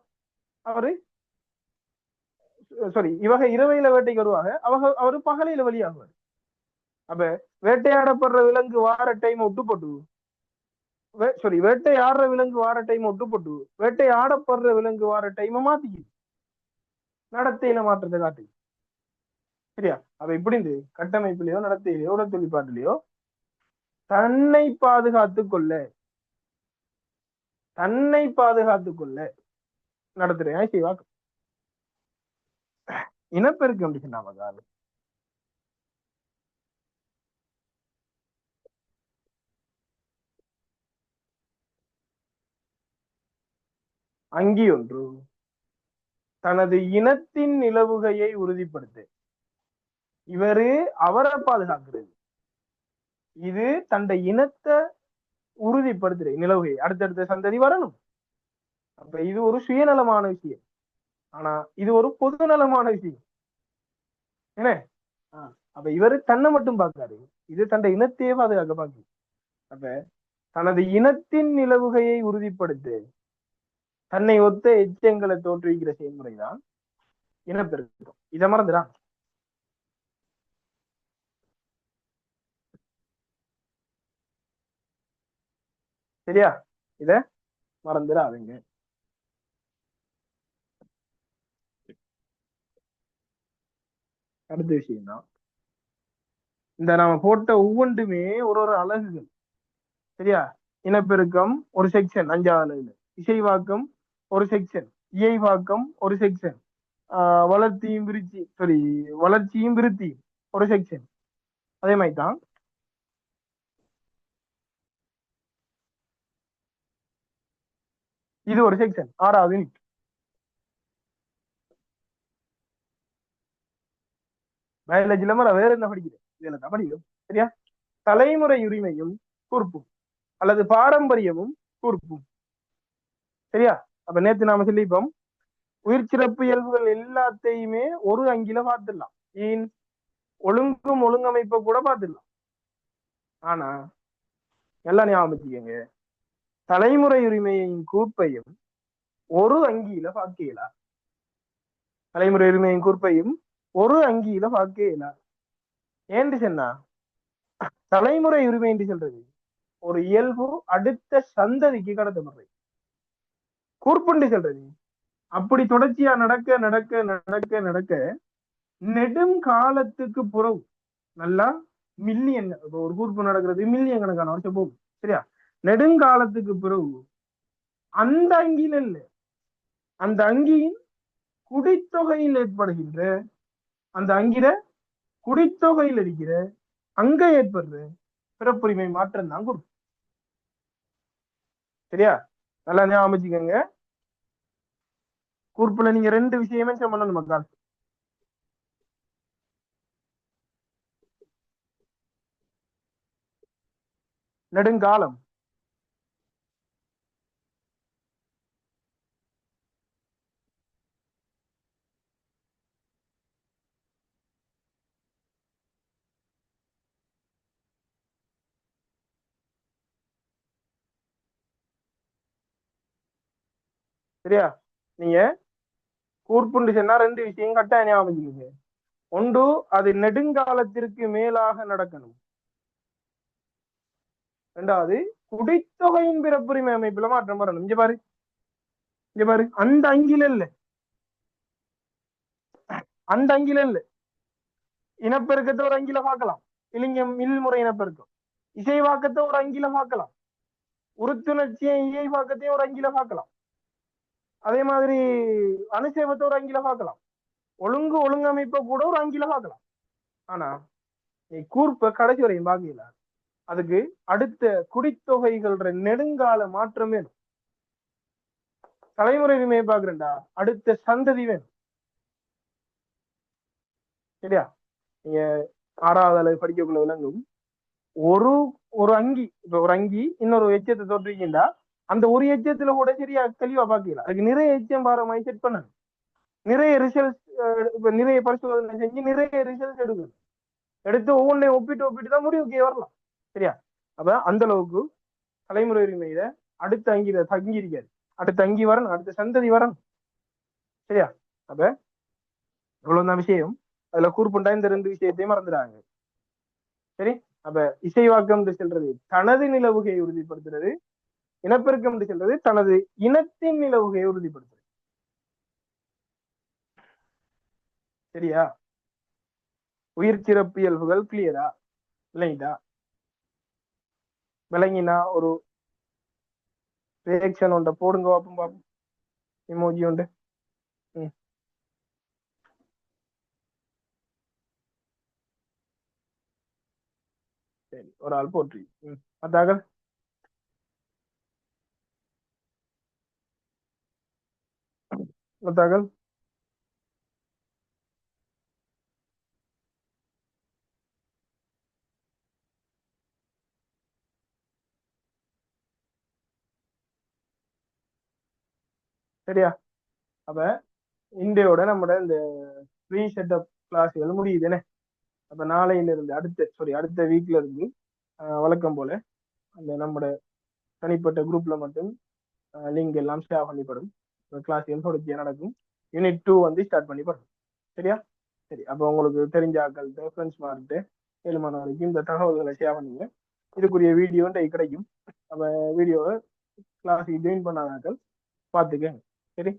அவரு சாரி இவக இரவையில வேட்டைக்கு வருவாங்க. அவரு பகலையில வெளியாகுவார். அப்ப வேட்டையாடப்படுற விலங்கு வார டைம் விட்டு போட்டு சாரி வேட்டையாடுற விலங்கு வார டைம் விட்டு போட்டு வேட்டையாடப்படுற விலங்கு வார டைம் மாத்திக்கு நடத்தையில மாற்றத்தை காட்டு. சரியா? அப்ப இப்படி இந்த கட்டமைப்புலயோ நடத்தையிலையோ தொழிற்பாட்டிலையோ தன்னை பாதுகாத்துக் கொள்ள நடத்துறேன் செய்வாக்கு. இனப்பெருக்கம் அப்படி சொன்னாம அங்கி ஒன்று தனது இனத்தின் நிலவுகையை உறுதிப்படுத்து. இவரு அவரை பாதுகாக்கிறது. இது தன்னை இனத்தை உறுதிப்படுத்துற நிலவுகை. அடுத்தடுத்த சந்ததி வரணும். அப்ப இது ஒரு சுயநலமான விஷயம். ஆனா இது ஒரு பொதுநலமான விஷயம். என்ன? அப்ப இவரு தன்னை மட்டும் பார்க்காரு. இது தன்னை இனத்தையே பாதுகாக்க பாக்கு. அப்ப தனது இனத்தின் நிலவுகையை உறுதிப்படுத்து தன்னை ஒத்த எச்சங்களை தோற்றுவிக்கிற செயல்முறைதான் இனப்பெருக்கம். இதை மறந்துடான். சரியா? இத மறந்துடாதீங்க. அடுத்த விஷயம் தான் இந்த நாம போட்ட ஒவ்வொன்றுமே ஒரு அலகுகள். சரியா? இனப்பெருக்கம் ஒரு செக்ஷன் 5வது அலகுல, இசைவாக்கம் ஒரு செக்ஷன், இயைவாக்கம் ஒரு செக்ஷன், வளர்ச்சியும் விருத்தியும் ஒரு செக்ஷன். அதே மாதிரி தான் இது ஒரு செக்ஷன் 6வது யூனிட். பயாலஜில வேற என்ன படிக்கிறேன் இதுல தான் படிக்கும். சரியா? தலைமுறை உரிமையும் கூர்ப்பும் அல்லது பாரம்பரியமும் கூர்ப்பும். சரியா? அப்ப நேத்து நாம சொல்லிப்போம் உயிர் சிறப்பு இயல்புகள் எல்லாத்தையுமே ஒரு அங்கில பார்த்துடலாம். ஏன் ஒழுங்கமைப்பை கூட பார்த்துடலாம். ஆனா எல்லாம் ஞாபகம் வச்சுக்கோங்க, தலைமுறை உரிமையின் கூர்ப்பையும் ஒரு அங்கியில பார்க்கலாம். தலைமுறை உரிமையின் கூர்ப்பையும் ஒரு அங்கியில பார்க்கலாம். ஏன்னு சொன்னா தலைமுறை உரிமை என்று சொல்றது ஒரு இயல்பு அடுத்த சந்ததிக்கு கடத்தப்படுறது. கூர்ப்புண்டு சொல்றது அப்படி தொடர்ச்சியா நடக்க நடக்க நடக்க நடக்க நெடும் காலத்துக்கு புறவு நல்லா மில்லியன், ஒரு கூர்ப்பு நடக்கிறது மில்லியன் கணக்கான வருஷம் போகும். சரியா? நெடுங்காலத்துக்கு பிறகு அந்த அங்கியில் இல்லை, அந்த அங்கியின் குடித்தொகையில் ஏற்படுகின்ற, அந்த அங்கிட குடித்தொகையில் இருக்கிற அங்க ஏற்படுற பிறப்புரிமை மாற்றம் தான் கொடுக்கும். சரியா? நல்லா ஞாபகம் வச்சுக்கோங்க. கூர்ப்புல நீங்க ரெண்டு விஷயமே பண்ணணும் மக்கள். நெடுங்காலம் சரியா? நீங்க கூர்ப்புண்டு சொன்னா ரெண்டு விஷயம் கட்டாயம் ஞாபகம் வச்சுக்கோங்க. ஒன்று, அது நெடுங்காலத்திற்கு மேலாக நடக்கணும். ரெண்டாவது, குடித்தொகையின் பிறப்புரிமை அமைப்புல மாற்றம் வரணும். இங்க பாரு, இங்க பாரு, அந்த அங்கில இல்ல, அந்த அங்கில இல்ல. இனப்பெருக்கத்தை ஒரு அங்கில பார்க்கலாம், இலிங்கம் இல்முறை இனப்பெருக்கம். இசைவாக்கத்தை ஒரு அங்கில பார்க்கலாம், உறுத்துணர்ச்சியை இயைவாக்கத்தையும் ஒரு அங்கில பார்க்கலாம். அதே மாதிரி அனுசேபத்தை ஒரு அங்கில பார்க்கலாம், ஒழுங்கமைப்பை கூட ஒரு அங்கில பார்க்கலாம். ஆனா நீ கூர்ப்ப கடைசி வரையும் பாக்கல. அதுக்கு அடுத்த குடித்தொகைகள் நெடுங்கால மாற்றம் வேணும். தலைமுறை உரிமையை பாக்குறேன்டா, அடுத்த சந்ததி வேணும். சரியா? நீங்க 6வது அளவு படிக்கக்குள்ள விளங்கும். ஒரு ஒரு அங்கி, இப்ப ஒரு அங்கி இன்னொரு எச்சத்தை தோற்றுக்கின்றா, அந்த ஒரு எச்சத்துல கூட சரியா தெளிவா பாக்கல. அதுக்கு நிறைய எச்சம் பார மாதிரி செட் பண்ணணும், நிறைய ரிசல்ட், இப்ப நிறைய பரிசோதனை செஞ்சு நிறைய ரிசல்ட் எடுக்கணும். எடுத்து ஒவ்வொன்றையும் ஒப்பிட்டு தான் முடிவுக்கே வரலாம். சரியா? அப்ப அந்த அளவுக்கு தலைமுறை உரிமையில அடுத்த அங்கில தங்கி இருக்காது, அடுத்த அங்கி வரணும், அடுத்த சந்ததி வரணும். சரியா? அப்ப இவ்வளவுதான் விஷயம். அதுல கூர்ப்புண்டா இந்த ரெண்டு விஷயத்தையும் மறந்துடாங்க. சரி? அப்ப இசைவாக்கம் செல்றது தனது நிலவுகையை உறுதிப்படுத்துறது, இனப்பெருக்கம் செல்றது தனது இனத்தின் நிலவுகையை உறுதிப்படுத்துறது. சரியா? உயிர் சிறப்பியல்புகள் கிளியரா? விளங்கிட்டா? விளங்கினா ஒரு ரியாக்ஷன் உண்ட போடுங்க பாப்போம். பாப்போம் இமோஜி உண்டு. சரி, ஒரு ஆள் போட்டு அதாக மத்தாக்கள். சரியா? அப்ப இந்தியோட நம்ம இந்த ப்ரீ செட்டப் கிளாஸ்கள் முடியுதுன்னு. அப்ப நாளையில இருந்து அடுத்த வீக்ல இருந்து வழக்கம் போல அந்த நம்மட தனிப்பட்ட குரூப்ல மட்டும் லிங்க் எல்லாம் ஷேர் பண்ணிப்படும். கிளாஸ்கள் தொடர்ச்சியா நடக்கும். யூனிட் 2 வந்து ஸ்டார்ட் பண்ணிப்படும். சரியா? சரி, அப்ப உங்களுக்கு தெரிஞ்ச ஆக்கள்கிட்ட ஃப்ரெண்ட்ஸ் மார்க்கிட்ட 7 மணி வரைக்கும் இந்த தகவல்களை ஷேர் பண்ணுங்க. இதுக்குரிய வீடியோ கிடைக்கும். அப்ப வீடியோவை கிளாஸுக்கு ஜாயின் பண்ணாதாக்கள் பார்த்துக்கங்க. சரி?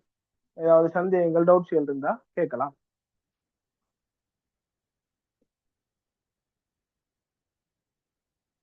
ஏதாவது சந்தேகங்கள், டவுட்ஸ்கள் இருந்தா கேட்கலாம்.